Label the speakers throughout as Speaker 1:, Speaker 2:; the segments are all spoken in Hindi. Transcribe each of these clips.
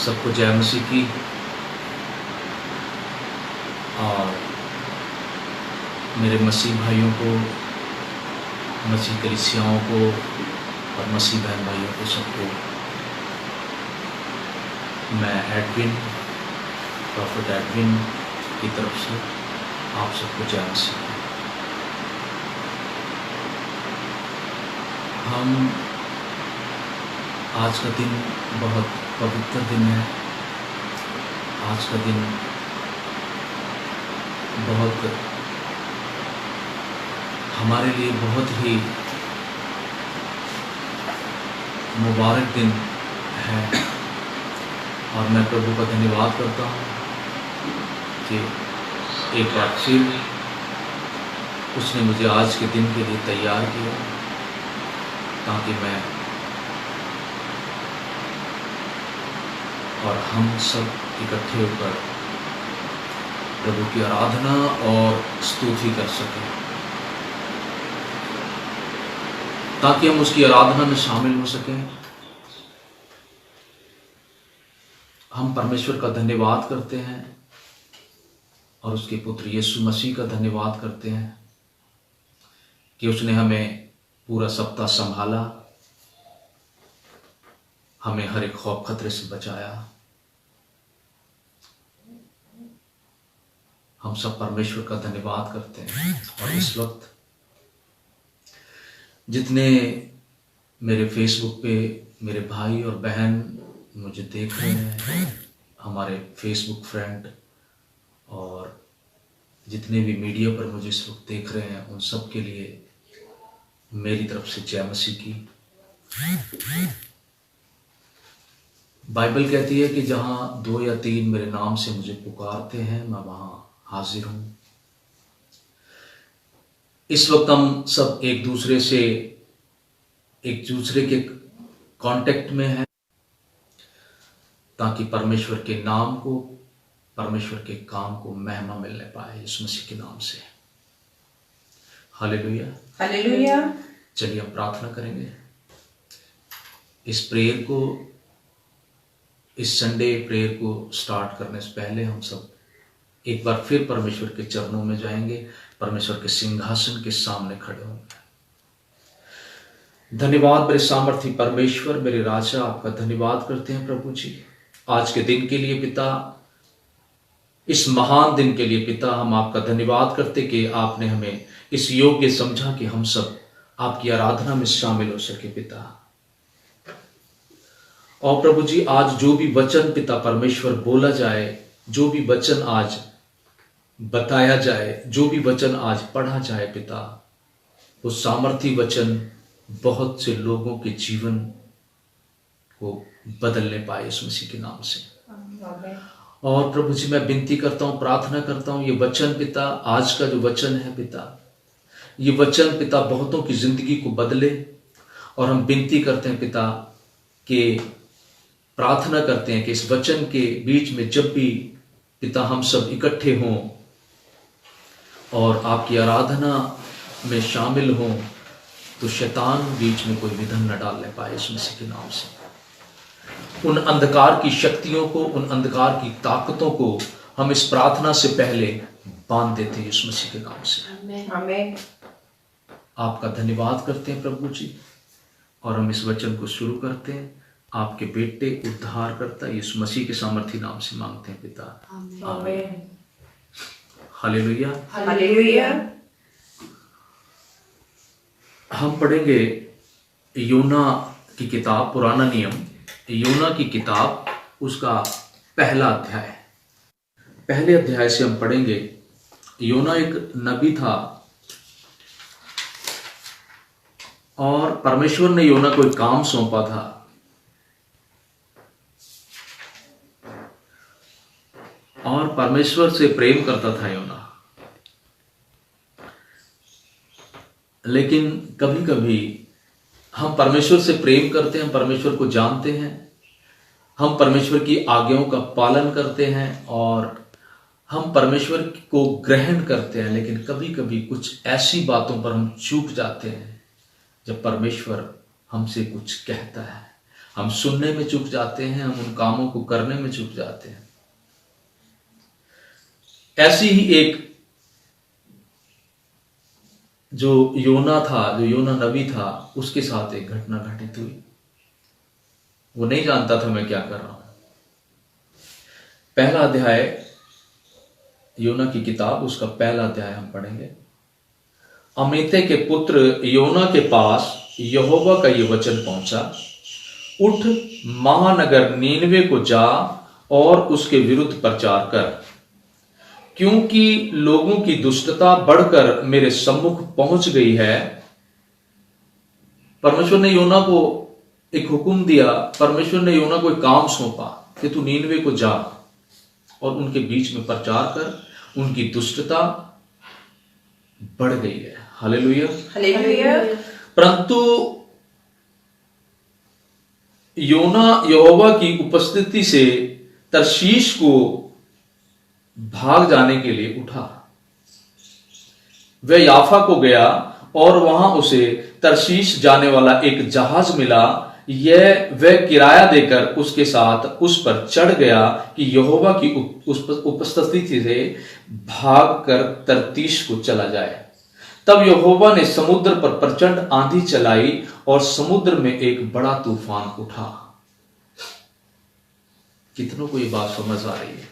Speaker 1: सबको जय मसीह की। और मेरे मसीह भाइयों को, मसीह कलीसियाओं को और मसीह बहन भाइयों को सबको मैं एडविन, प्रॉफिट एडविन की तरफ से आप सबको जय मसीह। हम आज का दिन बहुत पवित्र दिन है। आज का दिन बहुत हमारे लिए बहुत ही मुबारक दिन है और मैं प्रभु का धन्यवाद करता हूँ कि एक बार फिर उसने मुझे आज के दिन के लिए तैयार किया ताकि मैं और हम सब इकट्ठे होकर प्रभु की आराधना और स्तुति कर सकें, ताकि हम उसकी आराधना में शामिल हो सकें। हम परमेश्वर का धन्यवाद करते हैं और उसके पुत्र यीशु मसीह का धन्यवाद करते हैं कि उसने हमें पूरा सप्ताह संभाला, हमें हर एक खौफ खतरे से बचाया। हम सब परमेश्वर का धन्यवाद करते हैं। और इस वक्त जितने मेरे फेसबुक पे मेरे भाई और बहन मुझे देख रहे हैं, हमारे फेसबुक फ्रेंड, और जितने भी मीडिया पर मुझे इस वक्त देख रहे हैं, उन सब के लिए मेरी तरफ से जय मसीह की। बाइबल कहती है कि जहाँ 2 या 3 मेरे नाम से मुझे पुकारते हैं, मैं वहाँ हाजिर हूँ। इस वक्त हम सब एक दूसरे के कांटेक्ट में हैं ताकि परमेश्वर के नाम को, परमेश्वर के काम को महिमा मिलने पाए यीशु मसीह के नाम से। Hallelujah,
Speaker 2: hallelujah.
Speaker 1: चलिए हम प्रार्थना करेंगे। इस प्रेयर को, इस संडे प्रेयर को स्टार्ट करने से पहले हम सब एक बार फिर परमेश्वर के चरणों में जाएंगे, परमेश्वर के सिंहासन के सामने खड़े होंगे। धन्यवाद मेरे सामर्थी परमेश्वर, मेरे राजा, आपका धन्यवाद करते हैं प्रभु जी, आज के दिन के लिए पिता, इस महान दिन के लिए पिता। हम आपका धन्यवाद करते कि आपने हमें इस योग्य समझा कि हम सब आपकी आराधना में शामिल हो सके पिता। और प्रभु जी, आज जो भी वचन पिता परमेश्वर बोला जाए, जो भी वचन आज बताया जाए, जो भी वचन आज पढ़ा जाए पिता, वो सामर्थी वचन बहुत से लोगों के जीवन को बदलने पाए इस मसीह के नाम से। और प्रभु जी, मैं विनती करता हूँ, प्रार्थना करता हूँ, ये वचन पिता, आज का जो वचन है पिता, ये वचन पिता बहुतों की जिंदगी को बदले। और हम विनती करते हैं पिता कि, प्रार्थना करते हैं कि इस वचन के बीच में जब भी पिता हम सब इकट्ठे हों और आपकी आराधना में शामिल हों, तो शैतान बीच में कोई विघन न डालने पाए इस मसीह के नाम से। उन अंधकार की शक्तियों को, उन अंधकार की ताकतों को हम इस प्रार्थना से पहले बांध देते हैं इस मसीह के नाम से।
Speaker 2: आमीन।
Speaker 1: आपका धन्यवाद करते हैं प्रभु जी, और हम इस वचन को शुरू करते हैं। आपके बेटे उद्धारकर्ता यीशु मसीह के सामर्थी नाम से मांगते हैं पिता, आमीन। Hallelujah,
Speaker 2: hallelujah.
Speaker 1: हम पढ़ेंगे योना की किताब, पुराना नियम, योना की किताब, उसका पहला अध्याय। पहले अध्याय से हम पढ़ेंगे। योना एक नबी था और परमेश्वर ने योना को एक काम सौंपा था। और परमेश्वर से प्रेम करता था योना, लेकिन कभी कभी हम परमेश्वर से प्रेम करते हैं, हम परमेश्वर को जानते हैं, हम परमेश्वर की आज्ञाओं का पालन करते हैं और हम परमेश्वर को ग्रहण करते हैं, लेकिन कभी कभी कुछ ऐसी बातों पर हम चूक जाते हैं जब परमेश्वर हमसे कुछ कहता है। हम सुनने में चूक जाते हैं, हम उन कामों को करने में चूक जाते हैं। ऐसी ही एक जो योना था, जो योना नबी था, उसके साथ एक घटना घटित हुई। वो नहीं जानता था मैं क्या कर रहा हूं। पहला अध्याय योना की किताब, उसका पहला अध्याय हम पढ़ेंगे। अमित्ते के पुत्र योना के पास यहोवा का यह वचन पहुंचा, उठ महानगर नीनवे को जा और उसके विरुद्ध प्रचार कर, क्योंकि लोगों की दुष्टता बढ़कर मेरे सम्मुख पहुंच गई है। परमेश्वर ने योना को एक हुक्म दिया, परमेश्वर ने योना को एक काम सौंपा कि तू नीनवे को जा और उनके बीच में प्रचार कर, उनकी दुष्टता बढ़ गई है। Hallelujah, hallelujah. परंतु योना यहोवा की उपस्थिति से तरशीश को भाग जाने के लिए उठा। वह याफा को गया और वहां उसे तरशीश जाने वाला एक जहाज मिला। वह किराया देकर उसके साथ उस पर चढ़ गया कि यहोवा की उपस्थिति से भागकर तरतीश को चला जाए। तब यहोवा ने समुद्र पर प्रचंड आंधी चलाई और समुद्र में एक बड़ा तूफान उठा। कितनों को ये बात समझ आ रही है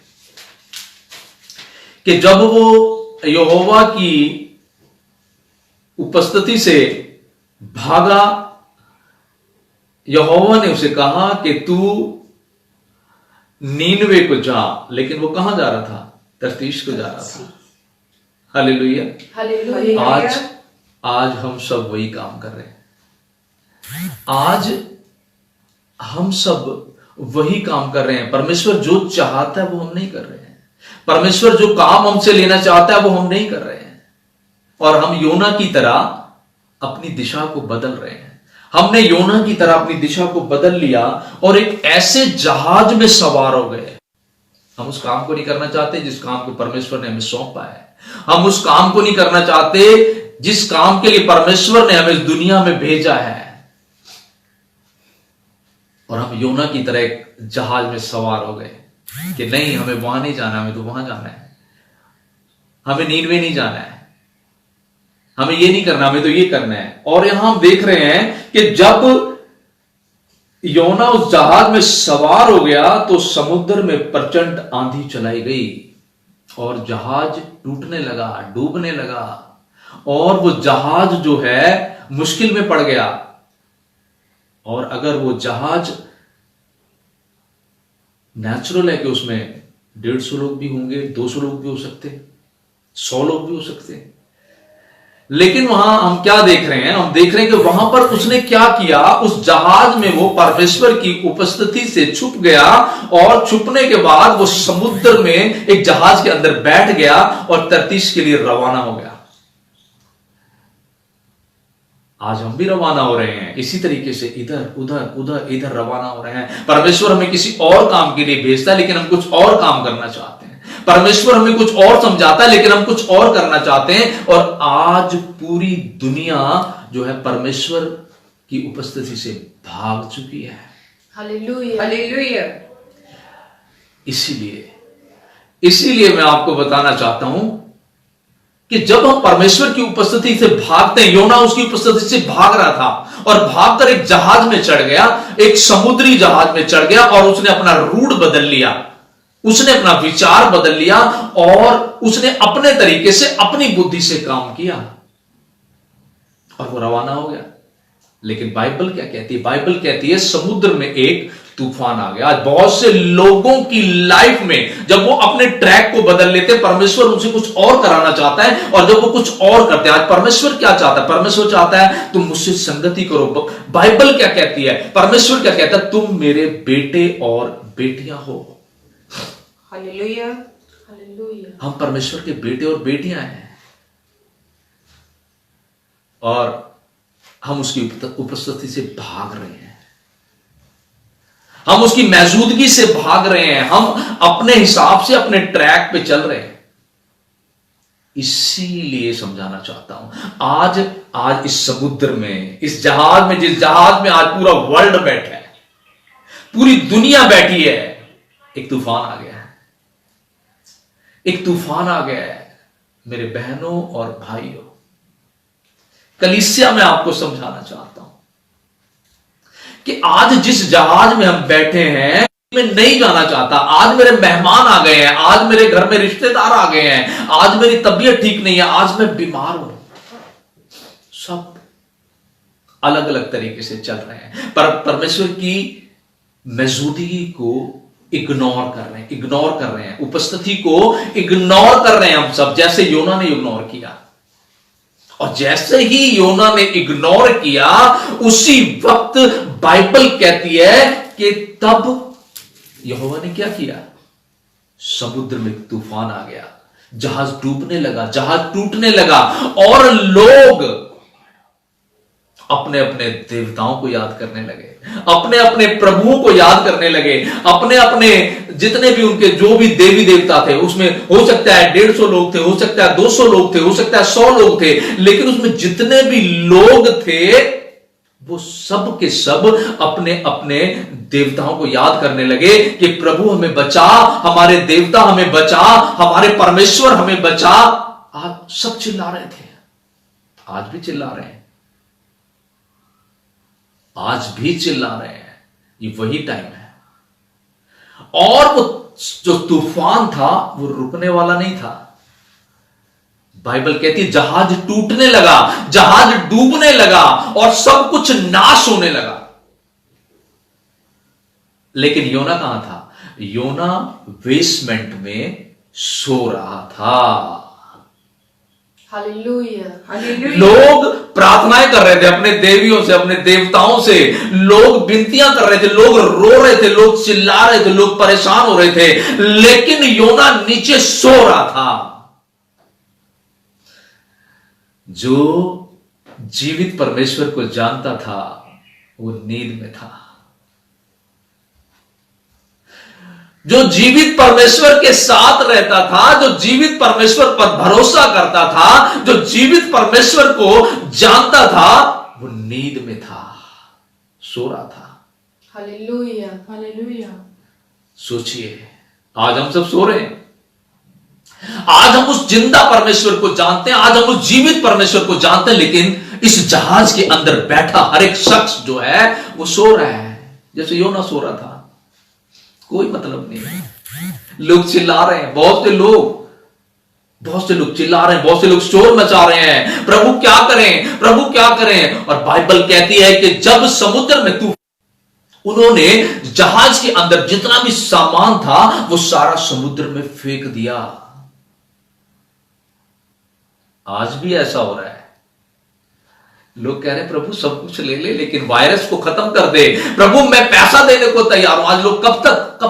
Speaker 1: कि जब वो यहोवा की उपस्थिति से भागा, यहोवा ने उसे कहा कि तू नीनवे को जा, लेकिन वो कहां जा रहा था? तरतीश को जा रहा था। Hallelujah, hallelujah. आज हम सब वही काम कर रहे हैं। आज हम सब वही काम कर रहे हैं। परमेश्वर जो चाहता है वो हम नहीं कर रहे हैं। परमेश्वर जो काम हमसे लेना चाहता है वो हम नहीं कर रहे हैं, और हम योना की तरह अपनी दिशा को बदल रहे हैं। हमने योना की तरह अपनी दिशा को बदल लिया और एक ऐसे जहाज में सवार हो गए। हम उस काम को नहीं करना चाहते जिस काम को परमेश्वर ने हमें सौंपा है। हम उस काम को नहीं करना चाहते जिस काम के लिए परमेश्वर ने हमें इस दुनिया में भेजा है, और हम योना की तरह एक जहाज में सवार हो गए कि नहीं, हमें वहां नहीं जाना, हमें तो वहां जाना है। हमें नीनवे नहीं जाना है, हमें ये नहीं करना, हमें तो ये करना है। और यहां हम देख रहे हैं कि जब योना उस जहाज में सवार हो गया तो समुद्र में प्रचंड आंधी चलाई गई और जहाज टूटने लगा, डूबने लगा, और वो जहाज जो है मुश्किल में पड़ गया। और अगर वो जहाज नेचुरल है कि उसमें 150 लोग भी होंगे, 200 लोग भी हो सकते, 100 लोग भी हो सकते, लेकिन वहां हम क्या देख रहे हैं? हम देख रहे हैं कि वहां पर उसने क्या किया, उस जहाज में वो परमेश्वर की उपस्थिति से छुप गया, और छुपने के बाद वो समुद्र में एक जहाज के अंदर बैठ गया और तरतीश के लिए रवाना हो गया। आज हम भी रवाना हो रहे हैं इसी तरीके से, इधर उधर उधर इधर रवाना हो रहे हैं। परमेश्वर हमें किसी और काम के लिए भेजता है, लेकिन हम कुछ और काम करना चाहते हैं। परमेश्वर हमें कुछ और समझाता है, लेकिन हम कुछ और करना चाहते हैं। और आज पूरी दुनिया जो है परमेश्वर की उपस्थिति से भाग चुकी है। Hallelujah, hallelujah. इसीलिए मैं आपको बताना चाहता हूं कि जब हम परमेश्वर की उपस्थिति से भागते हैं, योना उसकी उपस्थिति से भाग रहा था और भागकर एक जहाज में चढ़ गया, एक समुद्री जहाज में चढ़ गया, और उसने अपना रूट बदल लिया, उसने अपना विचार बदल लिया, और उसने अपने तरीके से, अपनी बुद्धि से काम किया, और वो रवाना हो गया। लेकिन बाइबल क्या कहती है? बाइबल कहती है समुद्र में एक तूफान आ गया। आज बहुत से लोगों की लाइफ में जब वो अपने ट्रैक को बदल लेते, परमेश्वर उनसे कुछ और कराना चाहता है, और जब वो कुछ और करते हैं, आज परमेश्वर क्या चाहता है? परमेश्वर चाहता है तुम मुझसे संगति करो। बाइबल क्या कहती है? परमेश्वर क्या कहता है? तुम मेरे बेटे और बेटियां हो। Hallelujah, hallelujah. हम परमेश्वर के बेटे और बेटियां हैं, और हम उसकी उपस्थिति से भाग रहे हैं, हम उसकी मौजूदगी से भाग रहे हैं, हम अपने हिसाब से अपने ट्रैक पे चल रहे हैं। इसीलिए समझाना चाहता हूं, आज इस समुद्र में, इस जहाज में, जिस जहाज में आज पूरा वर्ल्ड बैठा है, पूरी दुनिया बैठी है, एक तूफान आ गया है, एक तूफान आ गया है। मेरे बहनों और भाइयों, कलीसिया में आपको समझाना चाहता हूं कि आज जिस जहाज में हम बैठे हैं, मैं नहीं जाना चाहता। आज मेरे मेहमान आ गए हैं, आज मेरे घर में रिश्तेदार आ गए हैं, आज मेरी तबीयत ठीक नहीं है, आज मैं बीमार हूं। सब अलग अलग तरीके से चल रहे हैं, पर परमेश्वर की मौजूदगी को इग्नोर कर रहे हैं, उपस्थिति को इग्नोर कर रहे हैं हम सब, जैसे योना ने इग्नोर किया। और जैसे ही योना ने इग्नोर किया, उसी वक्त बाइबल कहती है कि तब यहोवा ने क्या किया? समुद्र में तूफान आ गया, जहाज डूबने लगा, जहाज टूटने लगा, और लोग अपने अपने देवताओं को याद करने लगे, अपने अपने प्रभुओं को याद करने लगे, अपने अपने जितने भी उनके जो भी देवी देवता थे, उसमें हो सकता है 150 लोग थे, हो सकता है 200 लोग थे, हो सकता है 100 लोग थे, लेकिन उसमें जितने भी लोग थे वो सब के सब अपने अपने देवताओं को याद करने लगे कि प्रभु हमें बचा, हमारे देवता हमें बचा, हमारे परमेश्वर हमें बचा। आज सब चिल्ला रहे थे, आज भी चिल्ला रहे हैं, आज भी चिल्ला रहे हैं। ये वही टाइम है। और वो जो तूफान था वो रुकने वाला नहीं था। बाइबल कहती है जहाज टूटने लगा, जहाज डूबने लगा और सब कुछ नाश होने लगा। लेकिन योना कहां था? योना बेसमेंट में सो रहा था।
Speaker 2: Hallelujah, hallelujah.
Speaker 1: लोग प्रार्थनाएं कर रहे थे अपने देवियों से, अपने देवताओं से, लोग विनतियां कर रहे थे, लोग रो रहे थे, लोग चिल्ला रहे थे, लोग परेशान हो रहे थे, लेकिन योना नीचे सो रहा था। जो जीवित परमेश्वर को जानता था वो नींद में था। जो जीवित परमेश्वर के साथ रहता था, जो जीवित परमेश्वर पर भरोसा करता था, जो जीवित परमेश्वर को जानता था, वो नींद में था, सो रहा था।
Speaker 2: Hallelujah, hallelujah.
Speaker 1: सोचिए, आज हम सब सो रहे हैं। आज हम उस जिंदा परमेश्वर को जानते हैं, आज हम उस जीवित परमेश्वर को जानते हैं, लेकिन इस जहाज के अंदर बैठा हर एक शख्स जो है वो सो रहा है, जैसे योना सो रहा था। कोई मतलब नहीं है। लोग चिल्ला रहे हैं, बहुत से लोग चिल्ला रहे हैं, बहुत से लोग शोर मचा रहे हैं, प्रभु क्या करें, प्रभु क्या करें। और बाइबल कहती है कि जब समुद्र में तूफान, उन्होंने जहाज के अंदर जितना भी सामान था वो सारा समुद्र में फेंक दिया। आज भी ऐसा हो रहा है। लोग कह रहे हैं प्रभु सब कुछ ले ले, लेकिन वायरस को खत्म कर दे। प्रभु मैं पैसा देने को तैयार हूं। आज लोग कब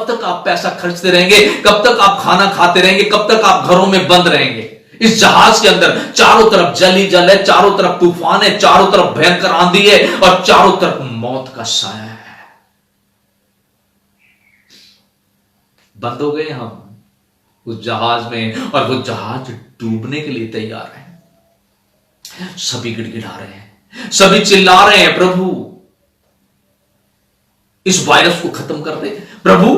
Speaker 1: तक आप पैसा खर्चते रहेंगे? कब तक आप खाना खाते रहेंगे? कब तक आप घरों में बंद रहेंगे? इस जहाज के अंदर चारों तरफ जल ही जल है, चारों तरफ तूफान है, चारों तरफ भयंकर आंधी है और चारों तरफ मौत का साया है। बंद हो गए हम उस जहाज में, और वो जहाज डूबने के लिए तैयार है। सभी गिड़गिड़ा रहे हैं, सभी चिल्ला रहे हैं, प्रभु इस वायरस को खत्म कर दे, प्रभु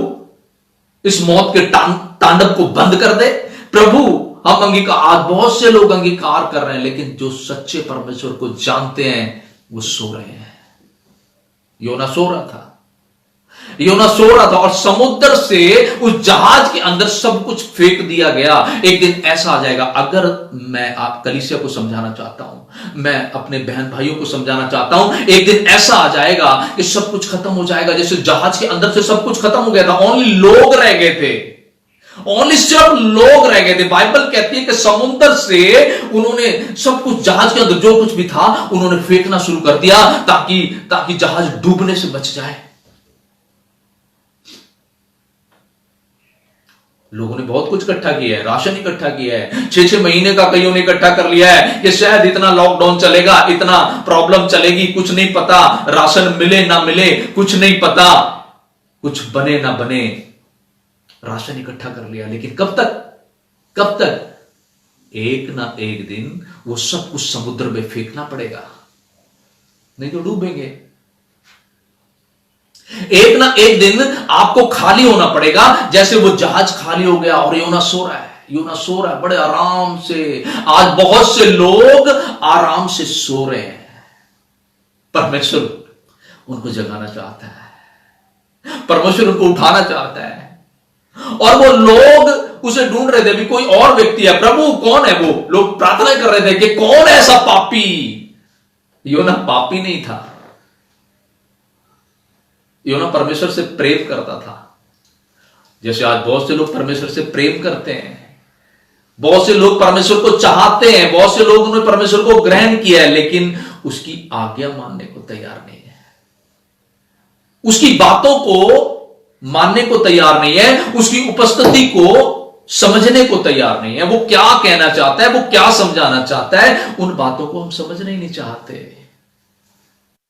Speaker 1: इस मौत के तांडव को बंद कर दे, प्रभु हम अंगीकार। आज बहुत से लोग अंगीकार कर रहे हैं, लेकिन जो सच्चे परमेश्वर को जानते हैं वो सो रहे हैं। योना सो रहा था, योना सो रहा था, और समुद्र से उस जहाज के अंदर सब कुछ फेंक दिया गया। एक दिन ऐसा आ जाएगा, अगर मैं आप कलीसिया को समझाना चाहता हूं, मैं अपने बहन भाइयों को समझाना चाहता हूं, एक दिन ऐसा आ जाएगा कि सब कुछ खत्म हो जाएगा, जैसे जहाज के अंदर से सब कुछ खत्म हो गया था, ओनली लोग रह गए थे, ओनली सिर्फ लोग रह गए थे। बाइबल कहती है कि समुद्र से उन्होंने सब कुछ, जहाज के अंदर जो कुछ भी था उन्होंने फेंकना शुरू कर दिया, ताकि जहाज डूबने से बच जाए। लोगों ने बहुत कुछ इकट्ठा किया है, राशन इकट्ठा किया है, 6-6 महीने का कईयों ने इकट्ठा कर लिया है कि शायद इतना लॉकडाउन चलेगा, इतना प्रॉब्लम चलेगी, कुछ नहीं पता, राशन मिले ना मिले कुछ नहीं पता, कुछ बने ना बने, राशन इकट्ठा कर लिया। लेकिन कब तक? एक ना एक दिन वो सब कुछ समुद्र में फेंकना पड़ेगा, नहीं तो डूबेंगे। एक ना एक दिन आपको खाली होना पड़ेगा, जैसे वो जहाज खाली हो गया और योना सो रहा है। योना सो रहा है बड़े आराम से। आज बहुत से लोग आराम से सो रहे हैं। परमेश्वर उनको जगाना चाहता है, परमेश्वर उनको उठाना चाहता है। और वो लोग उसे ढूंढ रहे थे, भी कोई और व्यक्ति है, प्रभु कौन है वो। लोग प्रार्थना कर रहे थे कि कौन है ऐसा पापी। योना पापी नहीं था, योना परमेश्वर से प्रेम करता था। जैसे आज बहुत से लोग परमेश्वर से प्रेम करते हैं, बहुत से लोग परमेश्वर को चाहते हैं, बहुत से लोग उन्होंने परमेश्वर को ग्रहण किया है, लेकिन उसकी आज्ञा मानने को तैयार नहीं है, उसकी बातों को मानने को तैयार नहीं है, उसकी उपस्थिति को समझने को तैयार नहीं है। वो क्या कहना चाहता है, वो क्या समझाना चाहता है, उन बातों को हम समझना ही नहीं चाहते।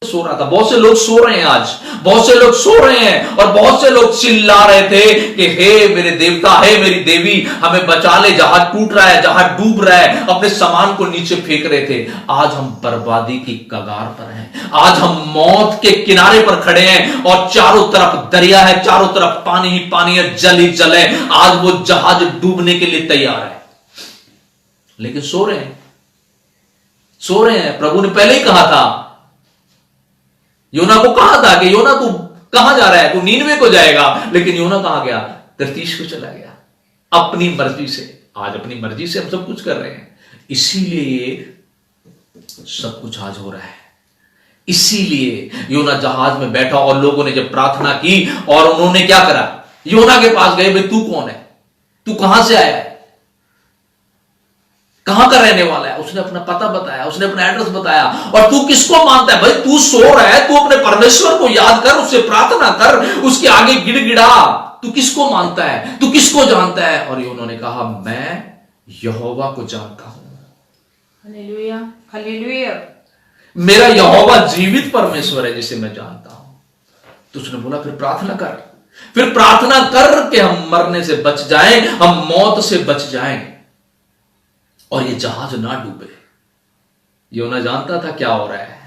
Speaker 1: सो रहा था। बहुत से लोग सो रहे हैं आज, बहुत से लोग सो रहे हैं और बहुत से लोग चिल्ला रहे थे कि हे मेरे देवता, हे मेरी देवी, हमें बचा ले, जहाज टूट रहा है, जहाज डूब रहा है। अपने सामान को नीचे फेंक रहे थे। आज हम बर्बादी की कगार पर हैं, आज हम मौत के किनारे पर खड़े हैं और चारों तरफ दरिया है, चारों तरफ पानी ही पानी है, जल ही जल है। आज वो जहाज डूबने के लिए तैयार है, लेकिन सो रहे हैं, सो रहे हैं। प्रभु ने पहले ही कहा था, योना को कहा था कि योना तू कहां जा रहा है, तू नीनवे को जाएगा। लेकिन योना कहां गया, तर्तीश को चला गया, अपनी मर्जी से। आज अपनी मर्जी से हम सब कुछ कर रहे हैं, इसीलिए ये सब कुछ आज हो रहा है। इसीलिए योना जहाज में बैठा और लोगों ने जब प्रार्थना की और उन्होंने क्या करा, योना के पास गए, भाई तू कौन है, तू कहां से आया है, कहां का रहने वाला है। उसने अपना पता बताया, उसने अपना एड्रेस बताया। और तू किसको मानता है, भाई तू सो रहा है, तू अपने परमेश्वर को याद कर, उससे प्रार्थना कर, उसके आगे गिड़गिड़ा। तू किसको मानता है, तू किसको जानता है। और उन्होंने कहा, मैं यहोवा को जानता हूं।
Speaker 2: Hallelujah, hallelujah.
Speaker 1: मेरा यहोवा जीवित परमेश्वर है जिसे मैं जानता हूं। तो उसने बोला, फिर प्रार्थना कर, फिर प्रार्थना कर कि हम मरने से बच जाएं, हम मौत से बच जाएं और ये जहाज ना डूबे। योना जानता था क्या हो रहा है।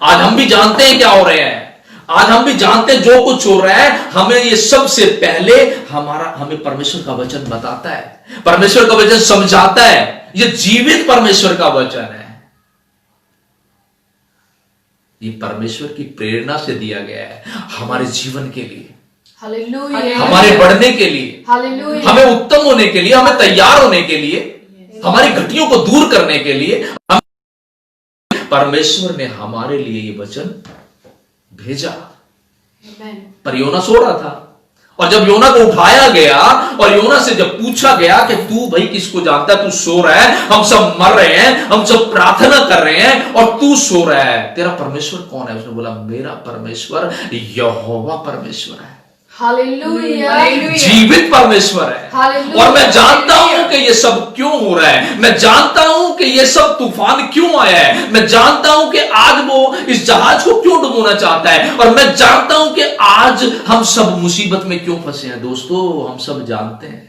Speaker 1: आज हम भी जानते हैं क्या हो रहे हैं, आज हम भी जानते हैं जो कुछ हो रहा है। हमें ये सबसे पहले हमें परमेश्वर का वचन बताता है, परमेश्वर का वचन समझाता है। ये जीवित परमेश्वर का वचन है, ये परमेश्वर की प्रेरणा से दिया गया है हमारे जीवन के लिए,
Speaker 2: हालेलुया,
Speaker 1: हमारे बढ़ने के लिए,
Speaker 2: हालेलुया,
Speaker 1: हमें उत्तम होने के लिए, हमें तैयार होने के लिए, हमारी घटियों को दूर करने के लिए। परमेश्वर ने हमारे लिए ये वचन भेजा। पर योना सो रहा था, और जब योना को उठाया गया और योना से जब पूछा गया कि तू भाई किसको जानता है, तू सो रहा है, हम सब मर रहे हैं, हम सब प्रार्थना कर रहे हैं और तू सो रहा है, तेरा परमेश्वर कौन है। उसने बोला, मेरा परमेश्वर यहोवा परमेश्वर है,
Speaker 2: हालेलुया,
Speaker 1: जीवित परमेश्वर है। और मैं जानता हूं कि ये सब क्यों हो रहा है, मैं जानता हूं कि ये सब तूफान क्यों आया है, मैं जानता हूं कि आज वो इस जहाज को क्यों डुबोना चाहता है, और मैं जानता हूं कि आज हम सब मुसीबत में क्यों फंसे हैं। दोस्तों, हम सब जानते हैं,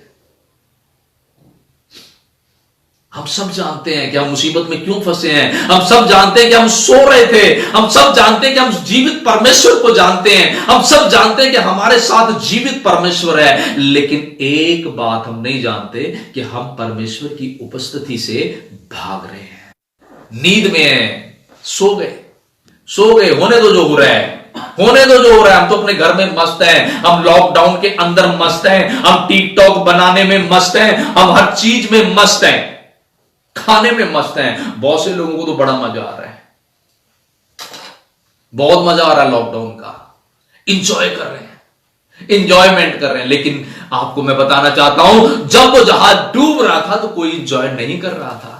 Speaker 1: हम सब जानते हैं कि हम मुसीबत में क्यों फंसे हैं। हम सब जानते हैं कि हम सो रहे थे, हम सब जानते हैं कि हम जीवित परमेश्वर को जानते हैं, हम सब जानते हैं कि हमारे साथ जीवित परमेश्वर है। लेकिन एक बात हम नहीं जानते कि हम परमेश्वर की उपस्थिति से भाग रहे हैं, नींद में हैं, सो गए, सो गए, होने दो जो हो रहा है, होने दो जो हो रहा है। हम तो अपने घर में मस्त हैं, हम लॉकडाउन के अंदर मस्त हैं, हम टिकटॉक बनाने में मस्त हैं, हम हर चीज में मस्त हैं, खाने में मस्त हैं। बहुत से लोगों को तो बड़ा मजा आ रहा है, बहुत मजा आ रहा है लॉकडाउन का, इंजॉय कर रहे हैं, इंजॉयमेंट कर रहे हैं। लेकिन आपको मैं बताना चाहता हूं, जब वो जहाज डूब रहा था तो कोई इंजॉय नहीं कर रहा था।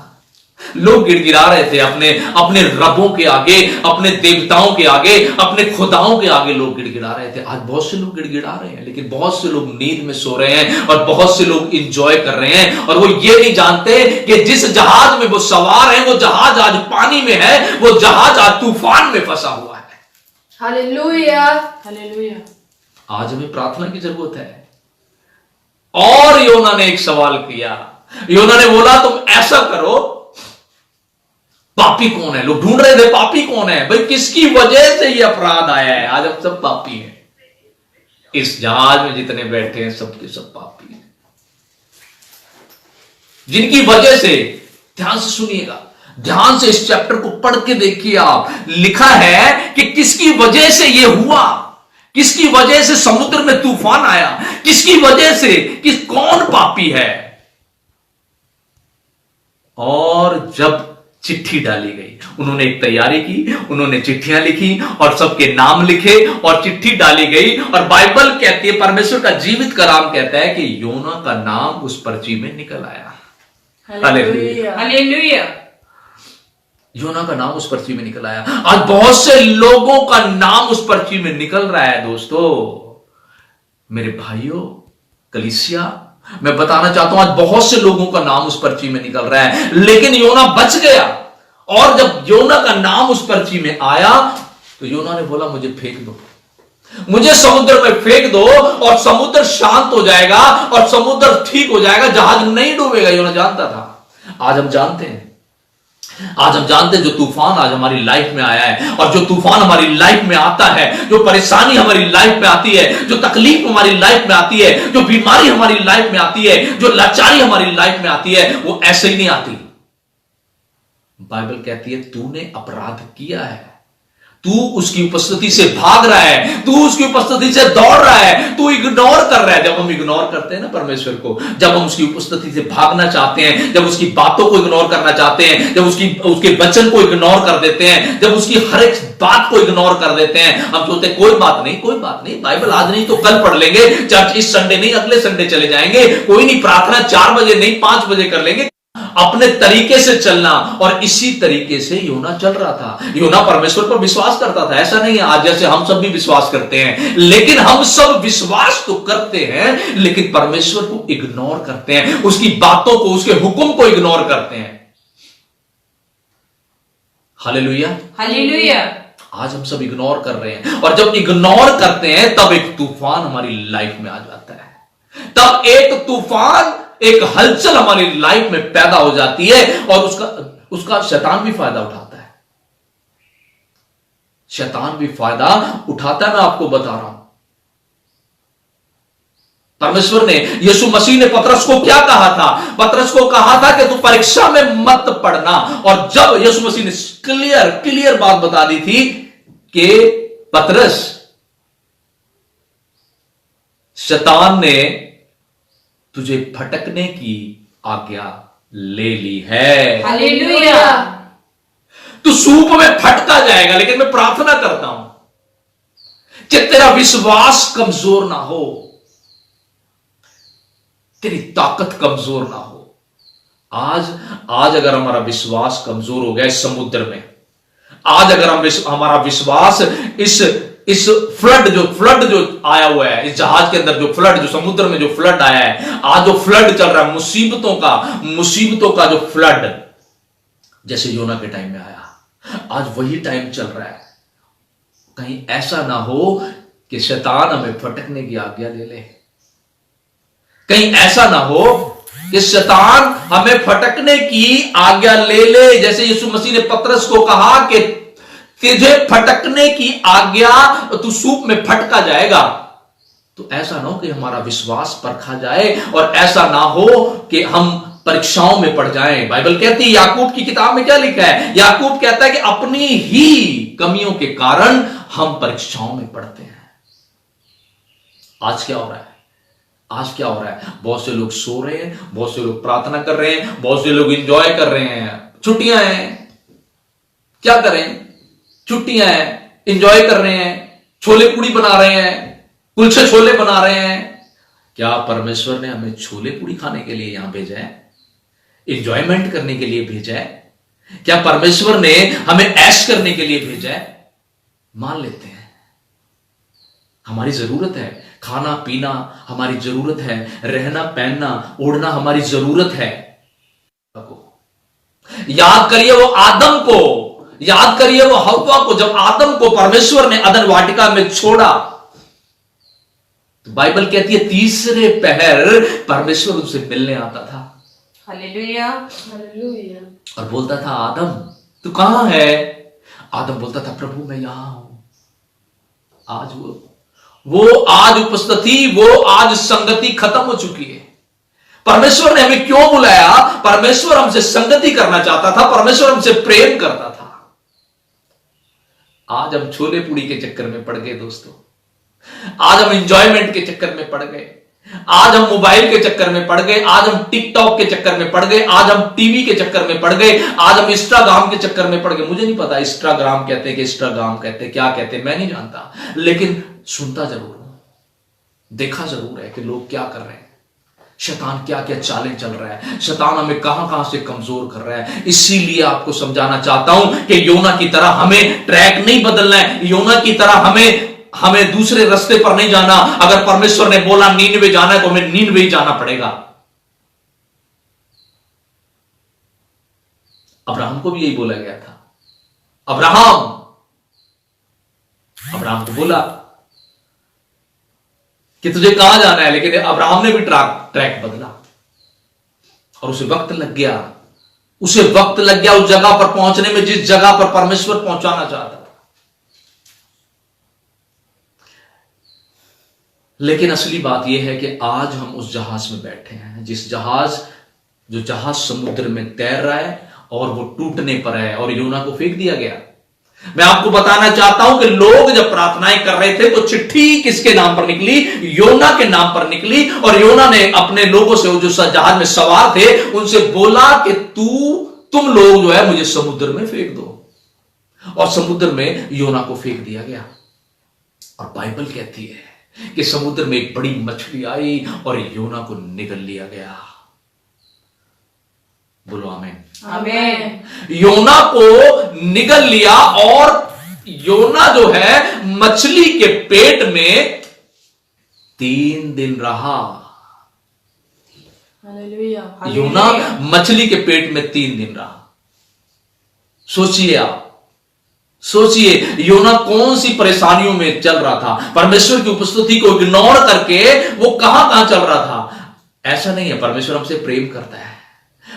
Speaker 1: लोग गिड़गिड़ा रहे थे अपने अपने रबों के आगे, अपने देवताओं के आगे, अपने खुदाओं के आगे लोग गिड़गिड़ा रहे थे। आज बहुत से लोग गिड़गिड़ा रहे हैं, लेकिन बहुत से लोग नींद में सो रहे हैं और बहुत से लोग इंजॉय कर रहे हैं। और वो ये नहीं जानते कि जिस जहाज में वो सवार है, वो जहाज आज पानी में है, वो जहाज आज तूफान में फंसा हुआ है।
Speaker 2: Hallelujah, hallelujah.
Speaker 1: आज हमें प्रार्थना की जरूरत है। और योना ने एक सवाल किया, योना ने बोला, तुम ऐसा करो, पापी कौन है। लोग ढूंढ रहे थे पापी कौन है, भाई किसकी वजह से ये अपराध आया है। आज हम सब पापी हैं, इस जहाज में जितने बैठे हैं सबके सब पापी हैं, जिनकी वजह से, ध्यान से सुनिएगा, ध्यान से इस चैप्टर को पढ़ के देखिए आप, लिखा है कि किसकी वजह से यह हुआ, किसकी वजह से समुद्र में तूफान आया, किसकी वजह से, कौन पापी है। और जब चिट्ठी डाली गई, उन्होंने एक तैयारी की, उन्होंने चिट्ठियां लिखी और सबके नाम लिखे और चिट्ठी डाली गई। और बाइबल कहती है, परमेश्वर का जीवित कलाम कहता है कि योना का नाम उस पर्ची में निकल आया। Hallelujah,
Speaker 2: hallelujah.
Speaker 1: योना का नाम उस पर्ची में निकल आया। आज बहुत से लोगों का नाम उस पर्ची में निकल रहा है। दोस्तों, मेरे भाइयों, कलीसिया, मैं बताना चाहता हूं, आज बहुत से लोगों का नाम उस पर्ची में निकल रहा है, लेकिन योना बच गया। और जब योना का नाम उस पर्ची में आया तो योना ने बोला, मुझे फेंक दो, मुझे समुद्र में फेंक दो और समुद्र शांत हो जाएगा और समुद्र ठीक हो जाएगा, जहाज नहीं डूबेगा। योना जानता था। आज हम जानते हैं, जो तूफान आज हमारी लाइफ में आया है, और जो तूफान हमारी लाइफ में आता है, जो परेशानी हमारी लाइफ में आती है, जो तकलीफ हमारी लाइफ में आती है, जो बीमारी हमारी लाइफ में आती है, जो लाचारी हमारी लाइफ में आती है, वो ऐसे ही नहीं आती। बाइबल कहती है, तूने अपराध किया है, तू उसकी उपस्थिति से भाग रहा है, तू उसकी उपस्थिति से दौड़ रहा है, तू इग्नोर कर रहा है। जब हम इग्नोर करते हैं ना परमेश्वर को, जब हम उसकी उपस्थिति से भागना चाहते हैं, जब उसकी बातों को इग्नोर करना चाहते हैं, जब उसके वचन को इग्नोर कर देते हैं, जब उसकी हर एक बात को इग्नोर कर देते हैं, हम सोचते हैं कोई बात नहीं, बाइबल आज नहीं तो कल पढ़ लेंगे, चर्च इस संडे नहीं अगले संडे चले जाएंगे, कोई नहीं, प्रार्थना 4 बजे नहीं 5 बजे कर लेंगे, अपने तरीके से चलना। और इसी तरीके से योना चल रहा था। योना परमेश्वर पर विश्वास करता था, ऐसा नहीं है आज जैसे हम सब भी विश्वास करते हैं, लेकिन हम सब विश्वास तो करते हैं, लेकिन परमेश्वर को इग्नोर करते हैं, उसकी बातों को, उसके हुक्म को इग्नोर करते हैं। Hallelujah, hallelujah. आज हम सब इग्नोर कर रहे हैं, और जब इग्नोर करते हैं तब एक तूफान हमारी लाइफ में आ जाता है, तब एक तूफान, एक हलचल हमारी लाइफ में पैदा हो जाती है, और उसका शैतान भी फायदा उठाता है। शैतान भी फायदा उठाता है, मैं आपको बता रहा हूं। परमेश्वर ने, यीशु मसीह ने पतरस को क्या कहा था? पतरस को कहा था कि तू परीक्षा में मत पड़ना। और जब यीशु मसीह ने क्लियर बात बता दी थी कि पतरस, शैतान ने तुझे भटकने की आज्ञा ले ली है।
Speaker 2: हालेलुया।
Speaker 1: तू सूप में फटका जाएगा, लेकिन मैं प्रार्थना करता हूं कि तेरा विश्वास कमजोर ना हो, तेरी ताकत कमजोर ना हो। आज अगर हमारा विश्वास कमजोर हो गया इस समुद्र में, आज अगर हमारा विश्वास इस फ्लड जो आया हुआ है, इस जहाज के अंदर जो फ्लड, जो समुद्र में जो फ्लड आया है, आज जो फ्लड चल रहा है, मुसीबतों का जो फ्लड, जैसे योना के टाइम में आया, आज वही टाइम चल रहा है। कहीं ऐसा ना हो कि शैतान हमें फटकने की आज्ञा ले ले, कहीं ऐसा ना हो कि शैतान हमें फटकने की आज्ञा ले ले। जैसे यीशु मसीह ने पतरस को कहा कि तुझे फटकने की आज्ञा, तू सूप में फटका जाएगा। तो ऐसा ना हो कि हमारा विश्वास परखा जाए, और ऐसा ना हो कि हम परीक्षाओं में पड़ जाएं। बाइबल कहती है, याकूब की किताब में क्या लिखा है? याकूब कहता है कि अपनी ही कमियों के कारण हम परीक्षाओं में पड़ते हैं। आज क्या हो रहा है? बहुत से लोग सो रहे हैं, बहुत से लोग प्रार्थना कर रहे हैं, बहुत से लोग एंजॉय कर रहे हैं। छुट्टियां हैं, क्या करें? छुट्टियां हैं, एंजॉय कर रहे हैं, छोले पूड़ी बना रहे हैं, कुलचे छोले बना रहे हैं। क्या परमेश्वर ने हमें छोले पूड़ी खाने के लिए यहां भेजा है? एंजॉयमेंट करने के लिए भेजा है? क्या परमेश्वर ने हमें ऐश करने के लिए भेजा है? मान लेते हैं हमारी जरूरत है, खाना पीना हमारी जरूरत है, रहना पहनना ओढ़ना हमारी जरूरत है। याद करिए वो आदम को, याद करिए वो हव्वा को। जब आदम को परमेश्वर ने अदन वाटिका में छोड़ा, तो बाइबल कहती है तीसरे पहर परमेश्वर उनसे मिलने आता था।
Speaker 2: Hallelujah, hallelujah.
Speaker 1: और बोलता था, आदम तू कहां है? आदम बोलता था, प्रभु मैं यहां हूं। आज वो वो आज उपस्थिति, वो आज संगति खत्म हो चुकी है। परमेश्वर ने हमें क्यों बुलाया? परमेश्वर हमसे संगति करना चाहता था, परमेश्वर हमसे प्रेम करता था। आज हम छोले पूड़ी के चक्कर में पड़ गए दोस्तों, आज हम एंजॉयमेंट के चक्कर में पड़ गए, आज हम मोबाइल के चक्कर में पड़ गए, आज हम टिकटॉक के चक्कर में पड़ गए, आज हम टीवी के चक्कर में पड़ गए, आज हम इंस्टाग्राम के चक्कर में पड़ गए। मुझे नहीं पता इंस्टाग्राम कहते हैं कि इंस्टाग्राम कहते हैं, क्या कहते हैं मैं नहीं जानता, लेकिन सुनता जरूर हूं, देखा जरूर है कि लोग क्या कर रहे हैं, शैतान क्या क्या चालें चल रहा है, शैतान हमें कहां कहां से कमजोर कर रहा है। इसीलिए आपको समझाना चाहता हूं कि योना की तरह हमें ट्रैक नहीं बदलना है, योना की तरह हमें दूसरे रास्ते पर नहीं जाना। अगर परमेश्वर ने बोला नीनवे जाना है तो हमें नीनवे ही जाना पड़ेगा। अब्राहम को भी यही बोला गया था। अब्राहम को बोला कि तुझे कहां जाना है, लेकिन अब्राहम ने भी ट्रैक बदला और उसे वक्त लग गया, उस जगह पर पहुंचने में जिस जगह पर परमेश्वर पहुंचाना चाहता था। लेकिन असली बात यह है कि आज हम उस जहाज में बैठे हैं, जो जहाज समुद्र में तैर रहा है और वो टूटने पर है और योना को फेंक दिया गया। मैं आपको बताना चाहता हूं कि लोग जब प्रार्थनाएं कर रहे थे तो चिट्ठी किसके नाम पर निकली? योना के नाम पर निकली। और योना ने अपने लोगों से, जो जहाज में सवार थे, उनसे बोला कि तुम लोग जो है मुझे समुद्र में फेंक दो। और समुद्र में योना को फेंक दिया गया। और बाइबल कहती है कि समुद्र में एक बड़ी मछली आई और योना को निगल लिया गया। बोलो आमीन।
Speaker 2: आमीन।
Speaker 1: योना को निगल लिया और योना जो है मछली के पेट में 3 दिन रहा।
Speaker 2: हालेलुया।
Speaker 1: योना मछली के पेट में 3 दिन रहा। सोचिए आप, सोचिए योना कौन सी परेशानियों में चल रहा था। परमेश्वर की उपस्थिति को इग्नोर करके वो कहां कहां चल रहा था। ऐसा नहीं है, परमेश्वर हमसे प्रेम करता है,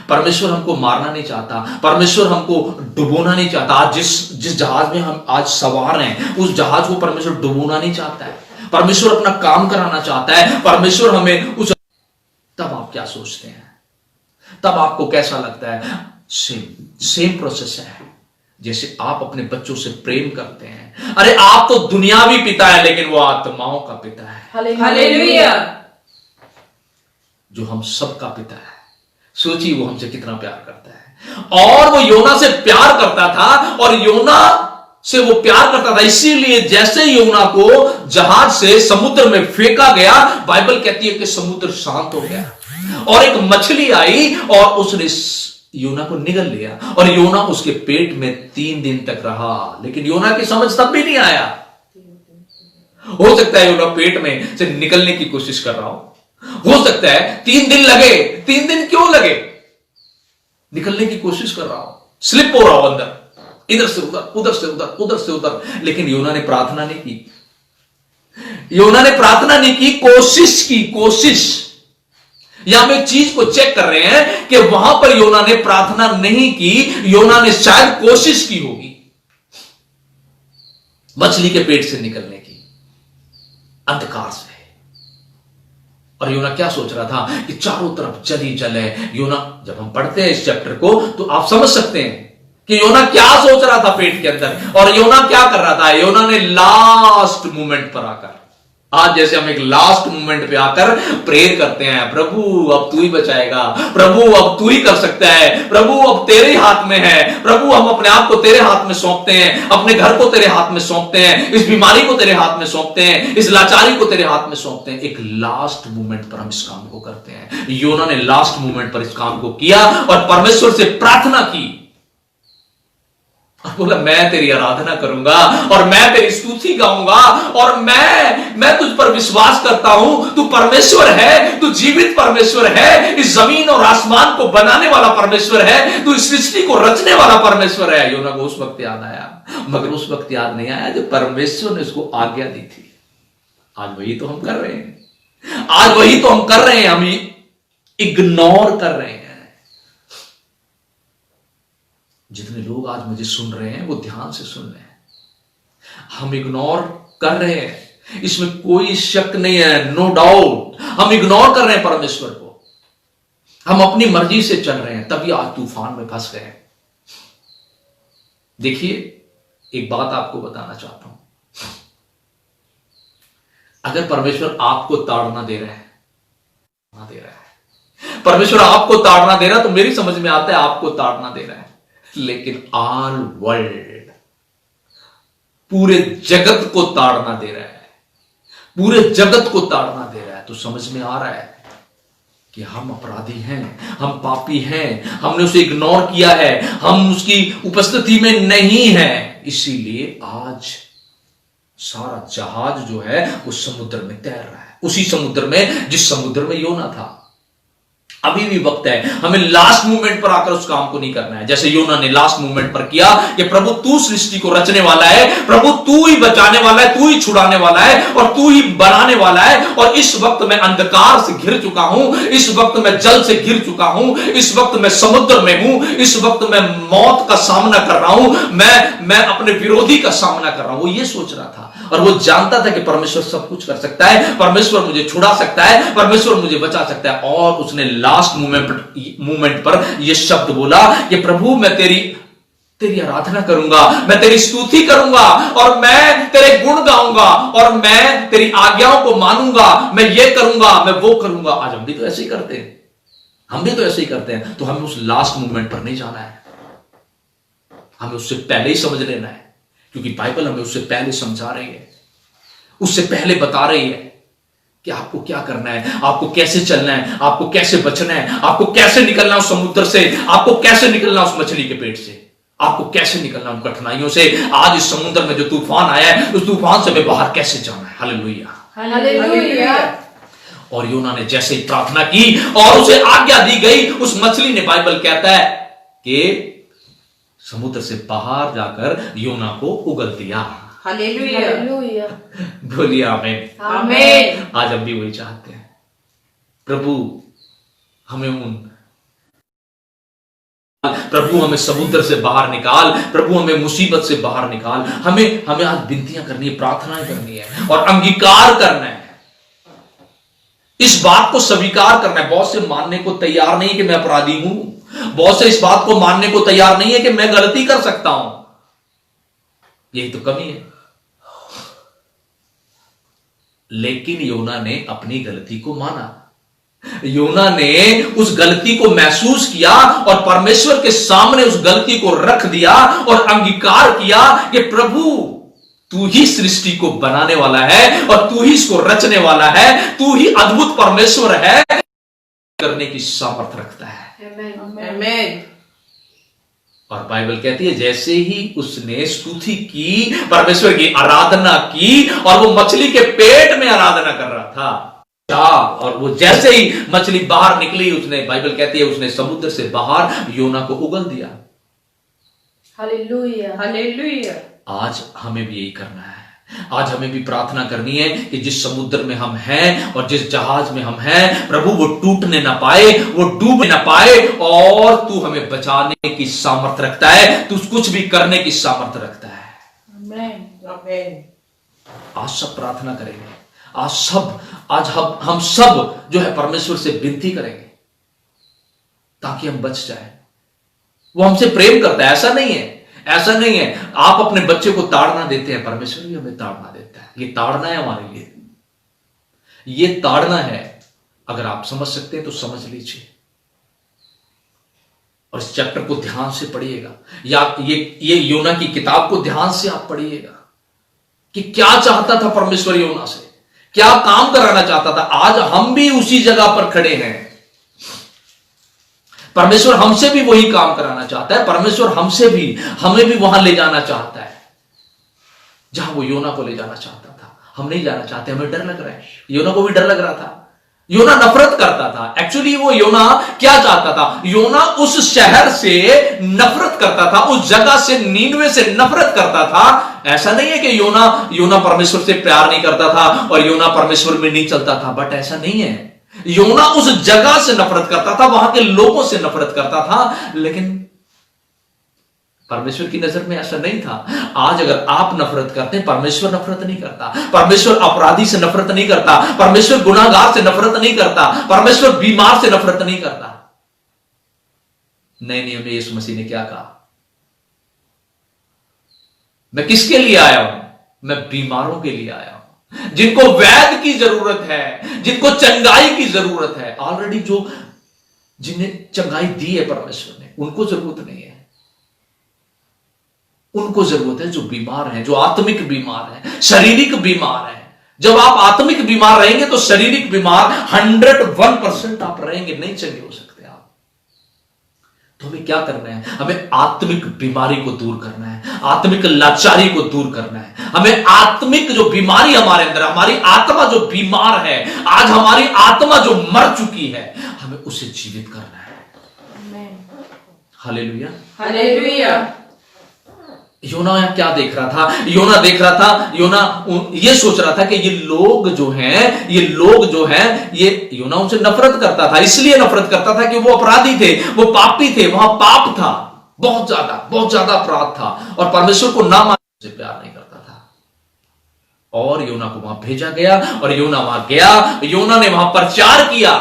Speaker 1: परमेश्वर हमको मारना नहीं चाहता, परमेश्वर हमको डुबोना नहीं चाहता। आज जिस जहाज में हम आज सवार हैं, उस जहाज को परमेश्वर डुबोना नहीं चाहता है, परमेश्वर अपना काम कराना चाहता है, परमेश्वर हमें उस। तब आप क्या सोचते हैं? तब आपको कैसा लगता है? सेम प्रोसेस है जैसे आप अपने बच्चों से प्रेम करते हैं। अरे आप तो दुनियावी पिता है, लेकिन वो आत्माओं का पिता है।
Speaker 2: हालेलुया।
Speaker 1: जो हम सबका पिता है। सोचिए वो हमसे कितना प्यार करता है। और वो योना से प्यार करता था, और योना से वो प्यार करता था, इसीलिए जैसे योना को जहाज से समुद्र में फेंका गया, बाइबल कहती है कि समुद्र शांत हो गया और एक मछली आई और उसने योना को निगल लिया। और योना उसके पेट में 3 दिन तक रहा। लेकिन योना की समझ तब भी नहीं आया। हो सकता है योना पेट में से निकलने की कोशिश कर रहा हो सकता है 3 दिन लगे। 3 दिन क्यों लगे? निकलने की कोशिश कर रहा हो, स्लिप हो रहा हो अंदर, इधर से उधर, उधर से उधर, उधर से उधर। लेकिन योना ने प्रार्थना नहीं की। योना ने प्रार्थना नहीं की, कोशिश। या हम एक चीज को चेक कर रहे हैं कि वहां पर योना ने प्रार्थना नहीं की, योना ने शायद कोशिश की होगी मछली के पेट से निकलने की, अंधकार से। और योना क्या सोच रहा था कि चारों तरफ जल ही जल है। योना, जब हम पढ़ते हैं इस चैप्टर को तो आप समझ सकते हैं कि योना क्या सोच रहा था पेट के अंदर, और योना क्या कर रहा था। योना ने लास्ट मोमेंट पर आकर, आज जैसे हम एक लास्ट मोमेंट पे आकर प्रेयर करते हैं, प्रभु अब तू ही बचाएगा, प्रभु अब तू ही कर सकता है, प्रभु अब तेरे हाथ में है, प्रभु हम अपने आप को तेरे हाथ में सौंपते हैं, अपने घर को तेरे हाथ में सौंपते हैं, इस बीमारी को तेरे हाथ में सौंपते हैं, इस लाचारी को तेरे हाथ में सौंपते हैं। एक लास्ट मोमेंट पर हम इस काम को करते हैं। योना ने लास्ट मोमेंट पर इस काम को किया और परमेश्वर से प्रार्थना की और बोला मैं तेरी आराधना करूंगा और मैं तेरी स्तुति गाऊंगा और मैं तुझ पर विश्वास करता हूं। तू परमेश्वर है, तू जीवित परमेश्वर है, इस जमीन और आसमान को बनाने वाला परमेश्वर है, तू इस सृष्टि को रचने वाला परमेश्वर है। योना को उस वक्त याद आया, मगर उस वक्त याद नहीं आया जब परमेश्वर ने उसको आज्ञा दी थी। आज वही तो हम कर रहे हैं, आज वही तो हम कर रहे हैं, हम इग्नोर कर रहे हैं। जितने लोग आज मुझे सुन रहे हैं वो ध्यान से सुन रहे हैं। हम इग्नोर कर रहे हैं इसमें कोई शक नहीं है, नो डाउट। हम इग्नोर कर रहे हैं परमेश्वर को, हम अपनी मर्जी से चल रहे हैं, तभी आज तूफान में फंस गए हैं। देखिए, एक बात आपको बताना चाहता हूं, अगर परमेश्वर आपको ताड़ना दे रहा है, परमेश्वर आपको ताड़ना दे रहा है, तो मेरी समझ में आता है आपको ताड़ना दे रहा है, लेकिन ऑल वर्ल्ड, पूरे जगत को ताड़ना दे रहा है, पूरे जगत को ताड़ना दे रहा है, तो समझ में आ रहा है कि हम अपराधी हैं, हम पापी हैं, हमने उसे इग्नोर किया है, हम उसकी उपस्थिति में नहीं हैं। इसीलिए आज सारा जहाज जो है वो समुद्र में तैर रहा है, उसी समुद्र में जिस समुद्र में योना था। अभी भी वक्त है, हमें लास्ट मोमेंट पर आकर उस काम को नहीं करना है, जैसे योना ने लास्ट मोमेंट पर किया कि प्रभु तू सृष्टि को रचने वाला है, प्रभु तू ही बचाने वाला है, तू ही छुड़ाने वाला है और तू ही बनाने वाला है। और इस वक्त मैं अंधकार से घिर चुका हूं, इस वक्त मैं जल से घिर चुका हूं, इस वक्त मैं समुद्र में हूं, इस वक्त मैं मौत का सामना कर रहा हूं, मैं अपने विरोधी का सामना कर रहा हूं। वो ये सोच रहा था और वो जानता था कि परमेश्वर सब कुछ कर सकता है, परमेश्वर मुझे छुड़ा सकता है, परमेश्वर मुझे बचा सकता है। और उसने लास्ट मोमेंट पर यह शब्द बोला कि प्रभु मैं तेरी आराधना करूंगा, मैं तेरी स्तुति करूंगा और मैं तेरे गुण गाऊंगा और मैं तेरी आज्ञाओं को मानूंगा, मैं ये करूंगा, मैं वो करूंगा। आज हम भी तो ऐसे ही करते हैं, हम भी तो ऐसे ही करते हैं। तो हमें उस लास्ट मोमेंट पर नहीं जाना है, हमें उससे पहले ही समझ लेना है, क्योंकि बाइबल हमें उससे पहले समझा रही है, उससे पहले बता रही है कि आपको क्या करना है, आपको कैसे चलना है, आपको कैसे बचना है, आपको कैसे निकलना उस समुद्र से, आपको कैसे निकलना उस मछली के पेट से, आपको कैसे निकलना उन कठिनाइयों से। आज इस समुद्र में जो तूफान आया है, उस तूफान से बाहर कैसे जाना है। Hallelujah,
Speaker 2: hallelujah.
Speaker 1: और योना ने जैसे ही प्रार्थना की और उसे आज्ञा दी गई, उस मछली ने, बाइबल कहता है कि समुद्र से बाहर जाकर योना को उगल दिया।
Speaker 2: हालेलुया।
Speaker 1: बोलिए आमीन।
Speaker 2: आमीन।
Speaker 1: आज हम भी वही चाहते हैं, प्रभु हमें समुद्र से बाहर निकाल, प्रभु हमें मुसीबत से बाहर निकाल। हमें आज विनतियां करनी है, प्रार्थनाएं करनी है और अंगीकार करना है, इस बात को स्वीकार करना है। बहुत से मानने को तैयार नहीं कि मैं अपराधी हूं, बहुत से इस बात को मानने को तैयार नहीं है कि मैं गलती कर सकता हूं। यही तो कमी है। लेकिन योना ने अपनी गलती को माना, योना ने उस गलती को महसूस किया और परमेश्वर के सामने उस गलती को रख दिया और अंगीकार किया कि प्रभु तू ही सृष्टि को बनाने वाला है और तू ही इसको रचने वाला है, तू ही अद्भुत परमेश्वर है, करने की सामर्थ्य रखता है।
Speaker 2: आमीन।
Speaker 1: और बाइबल कहती है जैसे ही उसने स्तुति की, परमेश्वर की आराधना की, और वो मछली के पेट में आराधना कर रहा था, और वो जैसे ही मछली बाहर निकली, उसने, बाइबल कहती है उसने समुद्र से बाहर योना को उगल दिया।
Speaker 2: Hallelujah, hallelujah.
Speaker 1: आज हमें भी यही करना है, आज हमें भी प्रार्थना करनी है कि जिस समुद्र में हम हैं और जिस जहाज में हम हैं, प्रभु वो टूटने ना पाए, वो डूबने ना पाए, और तू हमें बचाने की सामर्थ्य रखता है, तू कुछ भी करने की सामर्थ्य रखता है।
Speaker 2: आमीन।
Speaker 1: आज सब प्रार्थना करेंगे, आज हम सब जो है परमेश्वर से विनती करेंगे ताकि हम बच जाए। वो हमसे प्रेम करता है, ऐसा नहीं है। आप अपने बच्चे को ताड़ना देते हैं, परमेश्वर भी हमें ताड़ना देता है। ये ताड़ना है हमारे लिए, ये ताड़ना है। अगर आप समझ सकते हैं तो समझ लीजिए और इस चैप्टर को ध्यान से पढ़िएगा, या ये योना की किताब को ध्यान से आप पढ़िएगा कि क्या चाहता था परमेश्वर योना से, क्या काम कराना चाहता था। आज हम भी उसी जगह पर खड़े हैं, परमेश्वर हमसे भी वही काम कराना चाहता है। परमेश्वर हमें भी वहां ले जाना चाहता है जहां वो योना को ले जाना चाहता था। हम नहीं जाना चाहते, हमें डर लग रहा है। योना को भी डर लग रहा था, योना नफरत करता था। एक्चुअली वो योना क्या चाहता था, योना उस शहर से नफरत करता था, उस जगह से, नीनवे से नफरत करता था। ऐसा नहीं है कि योना परमेश्वर से प्यार नहीं करता था और योना परमेश्वर में नहीं चलता था, बट ऐसा नहीं है। योना उस जगह से नफरत करता था, वहां के लोगों से नफरत करता था, लेकिन परमेश्वर की नजर में ऐसा नहीं था। आज अगर आप नफरत करते हैं, परमेश्वर नफरत नहीं करता। परमेश्वर अपराधी से नफरत नहीं करता। परमेश्वर गुनाहगार से नफरत नहीं करता। परमेश्वर बीमार से नफरत नहीं करता। नए नियम में यीशु मसीह ने क्या कहा? मैं किसके लिए आया हूं? मैं बीमारों के लिए आया हूं, जिनको वैद्य की जरूरत है, जिनको चंगाई की जरूरत है। ऑलरेडी जो जिन्हें चंगाई दी है परमेश्वर ने, उनको जरूरत नहीं है। उनको जरूरत है जो बीमार हैं, जो आत्मिक बीमार हैं, शारीरिक बीमार हैं। जब आप आत्मिक बीमार रहेंगे तो शारीरिक बीमार 101% आप रहेंगे, नहीं चंगे हो सकते आप। तो हमें क्या करना है? हमें आत्मिक बीमारी को दूर करना है, आत्मिक लाचारी को दूर करना है। हमें आत्मिक जो बीमारी हमारे अंदर, हमारी आत्मा जो बीमार है, आज हमारी आत्मा जो मर चुकी है, हमें उसे जीवित करना है। Hallelujah,
Speaker 2: hallelujah.
Speaker 1: योना क्या देख रहा था? योना देख रहा था, योना ये सोच रहा था कि ये लोग जो हैं, ये योना उनसे नफरत करता था। इसलिए नफरत करता था कि वो अपराधी थे, वो पापी थे, वहां पाप था, बहुत ज्यादा अपराध था, और परमेश्वर को ना मानने से प्यार नहीं करता था। और योना को वहां भेजा गया, और योना वहां गया, योना ने वहां प्रचार किया।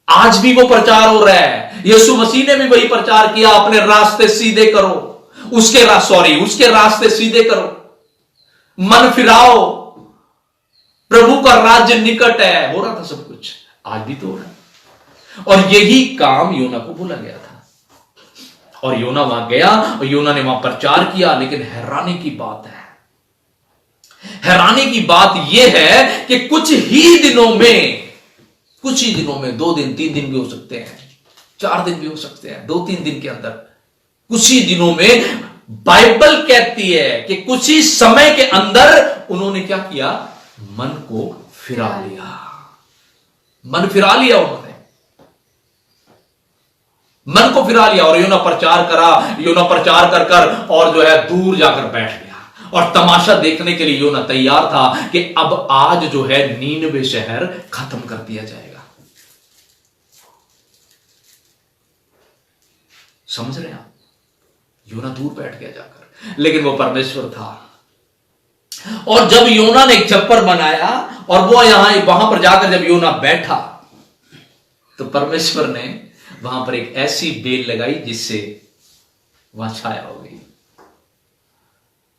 Speaker 1: आज भी वो प्रचार हो रहा है। यीशु मसीह ने भी वही प्रचार किया, अपने रास्ते सीधे करो, उसके रास्ते सीधे करो, मन फिराओ, प्रभु का राज्य निकट है। हो रहा था सब कुछ, आज भी तो हो रहा है। और यही काम योना को बोला गया था, और योना वहां गया, और योना ने वहां प्रचार किया। लेकिन हैरानी की बात यह है कि कुछ ही दिनों में, 2 दिन 3 दिन भी हो सकते हैं, 4 दिन भी हो सकते हैं, 2-3 दिन के अंदर, कुछ ही दिनों में, बाइबल कहती है कि कुछ ही समय के अंदर उन्होंने क्या किया? मन को फिरा लिया। उन्होंने मन को फिरा लिया, और योना प्रचार कर और जो है दूर जाकर बैठ गया, और तमाशा देखने के लिए योना तैयार था कि अब आज जो है नीनवे शहर खत्म कर दिया जाएगा। समझ रहे हैं आप? योना दूर बैठ गया जाकर, लेकिन वो परमेश्वर था। और जब योना ने एक छप्पर बनाया, और वो वहां पर जाकर जब योना बैठा, तो परमेश्वर ने वहां पर एक ऐसी बेल लगाई जिससे वहां छाया हो गई।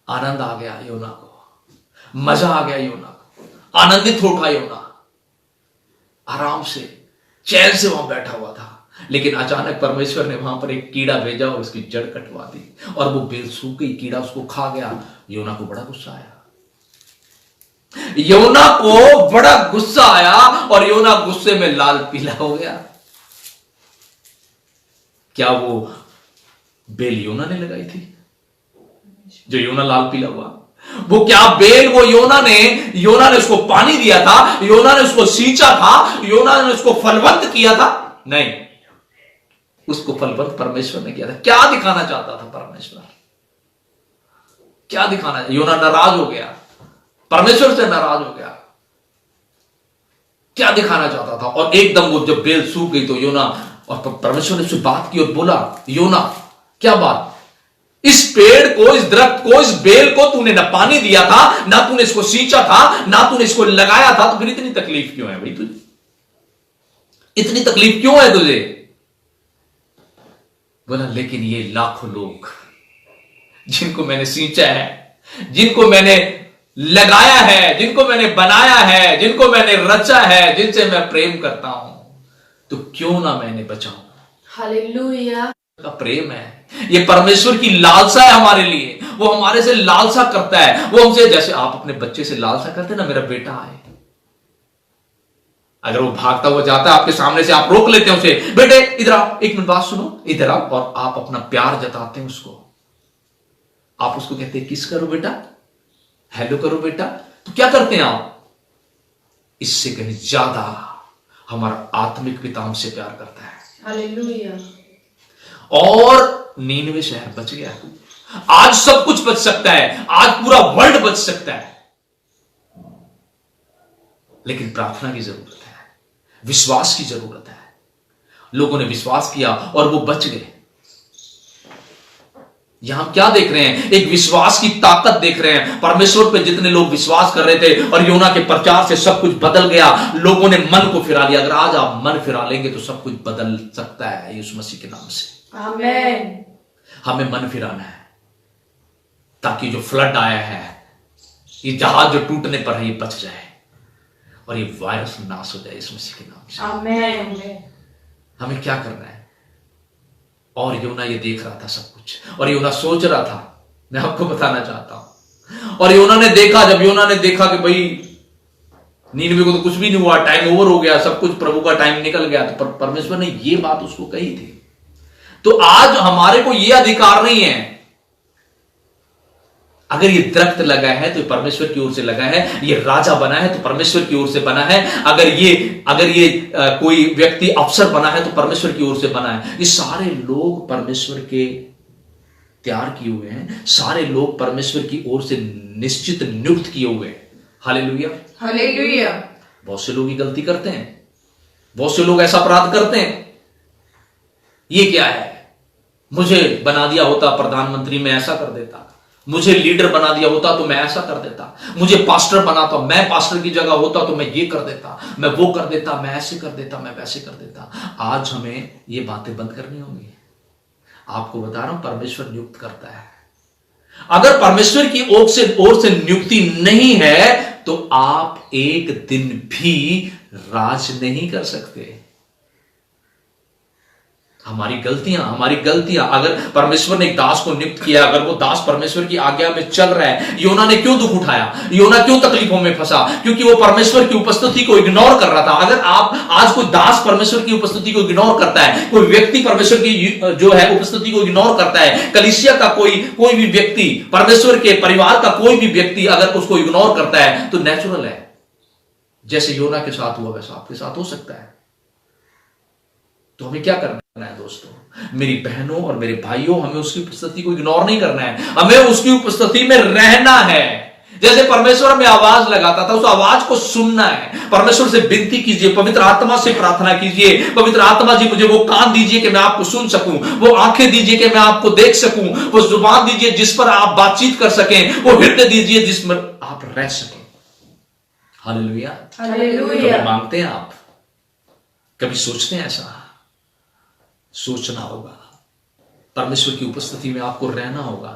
Speaker 1: आनंद आ गया योना को, मजा आ गया योना को, आनंदित उठा योना, आराम से चैन से वहां बैठा हुआ था। लेकिन अचानक परमेश्वर ने वहां पर एक कीड़ा भेजा और उसकी जड़ कटवा दी, और वो बेल सूख गई, कीड़ा उसको खा गया। योना को बड़ा गुस्सा आया, और योना गुस्से में लाल पीला हो गया। क्या वो बेल योना ने लगाई थी जो योना लाल पीला हुआ? वो क्या बेल, वो योना ने उसको पानी दिया था, योना ने उसको सींचा था, योना ने उसको फलवंत किया था? नहीं, उसको फलवंत परमेश्वर ने किया था। क्या दिखाना चाहता था परमेश्वर? क्या दिखाना? योना नाराज हो गया, परमेश्वर से नाराज हो गया। क्या दिखाना चाहता था? और एकदम वो जब बेल सूख गई तो योना, और परमेश्वर ने उससे बात की और बोला, योना क्या बात? इस पेड़ को, इस दरख्त को, इस बेल को तूने ना पानी दिया था, ना तूने इसको सींचा था, ना तूने इसको लगाया था, तो फिर इतनी तकलीफ क्यों है भाई तुझे? इतनी तकलीफ क्यों है तुझे? बोला, लेकिन ये लाखों लोग जिनको मैंने सींचा है, जिनको मैंने लगाया है, जिनको मैंने बनाया है, जिनको मैंने रचा है, जिनसे मैं प्रेम करता हूं, तो क्यों ना मैंने बचाऊं?
Speaker 2: हालेलुया।
Speaker 1: का प्रेम है, ये परमेश्वर की लालसा है हमारे लिए। वो हमारे से लालसा करता है, वो हमसे, जैसे आप अपने बच्चे से लालसा करते हैं ना, मेरा बेटा आए, अगर वो भागता हुआ जाता है आपके सामने से, आप रोक लेते हैं उसे, बेटे इधर आओ, 1 मिनट बात सुनो, इधर आओ, और आप अपना प्यार जताते हैं उसको। आप उसको कहते हैं किस करो बेटा, हेलो करो बेटा, तो क्या करते हैं आप? इससे कहीं ज्यादा हमारा आत्मिक पिता हमसे प्यार करता है।
Speaker 2: हालेलुया।
Speaker 1: और नीनवे शहर बच गया। आज सब कुछ बच सकता है, आज पूरा वर्ल्ड बच सकता है, लेकिन प्रार्थना की जरूरत है, विश्वास की जरूरत है। लोगों ने विश्वास किया और वो बच गए। यहां हम क्या देख रहे हैं? एक विश्वास की ताकत देख रहे हैं। परमेश्वर पे जितने लोग विश्वास कर रहे थे और योना के प्रचार से सब कुछ बदल गया, लोगों ने मन को फिरा लिया। अगर आज आप मन फिरा लेंगे तो सब कुछ बदल सकता है यीशु मसीह के नाम से।
Speaker 2: आमेन।
Speaker 1: हमें मन फिराना है ताकि जो फ्लड आया है, ये जहाज जो टूटने पर है, ये बच जाए और ये वायरस नाश हो जाए यीशु मसीह के नाम से।
Speaker 2: आमेन।
Speaker 1: हमें क्या करना है? और योना ये देख रहा था सब कुछ, और योना सोच रहा था। मैं आपको बताना चाहता हूं, और योना ने देखा, जब योना ने देखा कि भाई नीनवे को तो कुछ भी नहीं हुआ, टाइम ओवर हो गया, सब कुछ प्रभु का टाइम निकल गया, तो परमेश्वर ने ये बात उसको कही थी। तो आज हमारे को ये अधिकार नहीं है। अगर ये दरख्त लगा है तो परमेश्वर की ओर से लगा है, ये राजा बना है तो परमेश्वर की ओर से बना है, अगर ये कोई व्यक्ति अफसर बना है तो परमेश्वर की ओर से बना है। ये सारे लोग परमेश्वर के तैयार किए हुए हैं, सारे लोग परमेश्वर की ओर से निश्चित नियुक्त किए हुए हैं। Hallelujah,
Speaker 2: hallelujah.
Speaker 1: बहुत से लोग ये गलती करते हैं, बहुत से लोग ऐसा अपराध करते हैं। ये क्या है? मुझे बना दिया होता प्रधानमंत्री, मैं ऐसा कर देता। मुझे लीडर बना दिया होता तो मैं ऐसा कर देता। मुझे पास्टर बना तो मैं पास्टर की जगह होता तो मैं ये कर देता, मैं वो कर देता, मैं ऐसे कर देता, मैं वैसे कर देता। आज हमें ये बातें बंद करनी होंगी। आपको बता रहा हूं, परमेश्वर नियुक्त करता है। अगर परमेश्वर की ओर से नियुक्ति नहीं है तो आप एक दिन भी राज नहीं कर सकते। हमारी गलतियां, अगर परमेश्वर ने एक दास को नियुक्त किया, अगर वो दास परमेश्वर की आज्ञा में चल रहा है, योना ने क्यों दुख उठाया? योना क्यों तकलीफों में फंसा? क्योंकि वो परमेश्वर की उपस्थिति को इग्नोर कर रहा था। अगर आप आज कोई दास परमेश्वर की उपस्थिति को इग्नोर करता है, कोई व्यक्ति परमेश्वर की जो है उपस्थिति को इग्नोर करता है, कलीसिया का कोई भी व्यक्ति, परमेश्वर के परिवार का कोई भी व्यक्ति अगर उसको इग्नोर करता है, तो नेचुरल है, जैसे योना के साथ हुआ वैसा आपके साथ हो सकता है। तो हमें क्या करना है दोस्तों, मेरी बहनों और मेरे भाइयों? हमें उसकी उपस्थिति को इग्नोर नहीं करना है, हमें उसकी उपस्थिति में रहना है। जैसे परमेश्वर में आवाज लगाता था, उस आवाज को सुनना है। परमेश्वर से विनती कीजिए, पवित्र आत्मा से प्रार्थना कीजिए, पवित्र आत्मा जी मुझे वो कान दीजिए कि मैं आपको सुन सकूं, वो आंखें दीजिए कि मैं आपको देख सकूं, वो जुबान दीजिए जिस पर आप बातचीत कर सकें, वो हृदय दीजिए जिस पर आप रह सकें। Hallelujah,
Speaker 2: hallelujah.
Speaker 1: कभी मांगते हैं आप? कभी सोचते हैं ऐसा? सोचना होगा, परमेश्वर की उपस्थिति में आपको रहना होगा।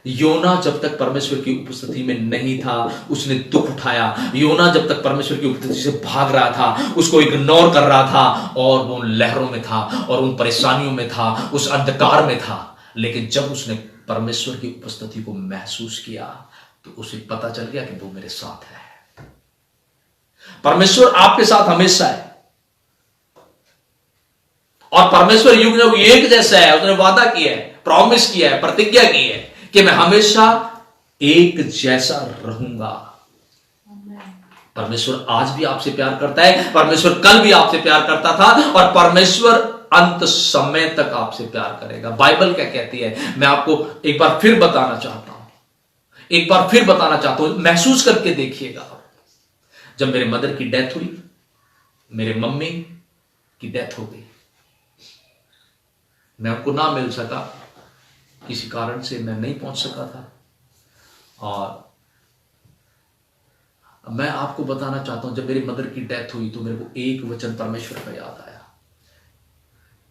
Speaker 1: योना जब तक परमेश्वर की उपस्थिति में नहीं था, उसने दुख उठाया। योना जब तक परमेश्वर की उपस्थिति से भाग रहा था, उसको इग्नोर कर रहा था, और वो उन लहरों में था, और उन परेशानियों में था, उस अंधकार में था। लेकिन जब उसने परमेश्वर की उपस्थिति को महसूस किया तो उसे पता चल गया कि वो मेरे साथ है। परमेश्वर आपके साथ हमेशा है, और परमेश्वर युग युग एक जैसा है। उसने वादा किया है, प्रॉमिस किया है, प्रतिज्ञा की है कि मैं हमेशा एक जैसा रहूंगा। परमेश्वर आज भी आपसे प्यार करता है, परमेश्वर कल भी आपसे प्यार करता था, और परमेश्वर अंत समय तक आपसे प्यार करेगा। बाइबल क्या कहती है, मैं आपको एक बार फिर बताना चाहता हूं, महसूस करके देखिएगा। जब मेरे मदर की डेथ हुई, मेरे मम्मी की डेथ हो गई, मैं उनको ना मिल सका, किसी कारण से मैं नहीं पहुंच सका था। और मैं आपको बताना चाहता हूं, जब मेरी मदर की डेथ हुई तो मेरे को एक वचन परमेश्वर का याद आया,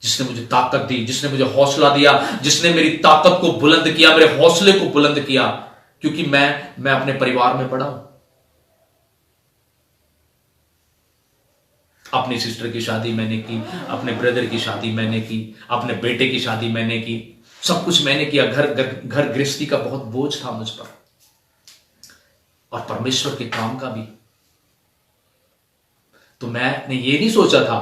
Speaker 1: जिसने मुझे ताकत दी, जिसने मुझे हौसला दिया, जिसने मेरी ताकत को बुलंद किया, मेरे हौसले को बुलंद किया। क्योंकि मैं अपने परिवार में पड़ा हूं। अपनी सिस्टर की शादी मैंने की, अपने ब्रदर की शादी मैंने की, अपने बेटे की शादी मैंने की, सब कुछ मैंने किया। घर गृहस्थी का बहुत बोझ था मुझ पर, और परमेश्वर के काम का भी। तो मैंने ये नहीं सोचा था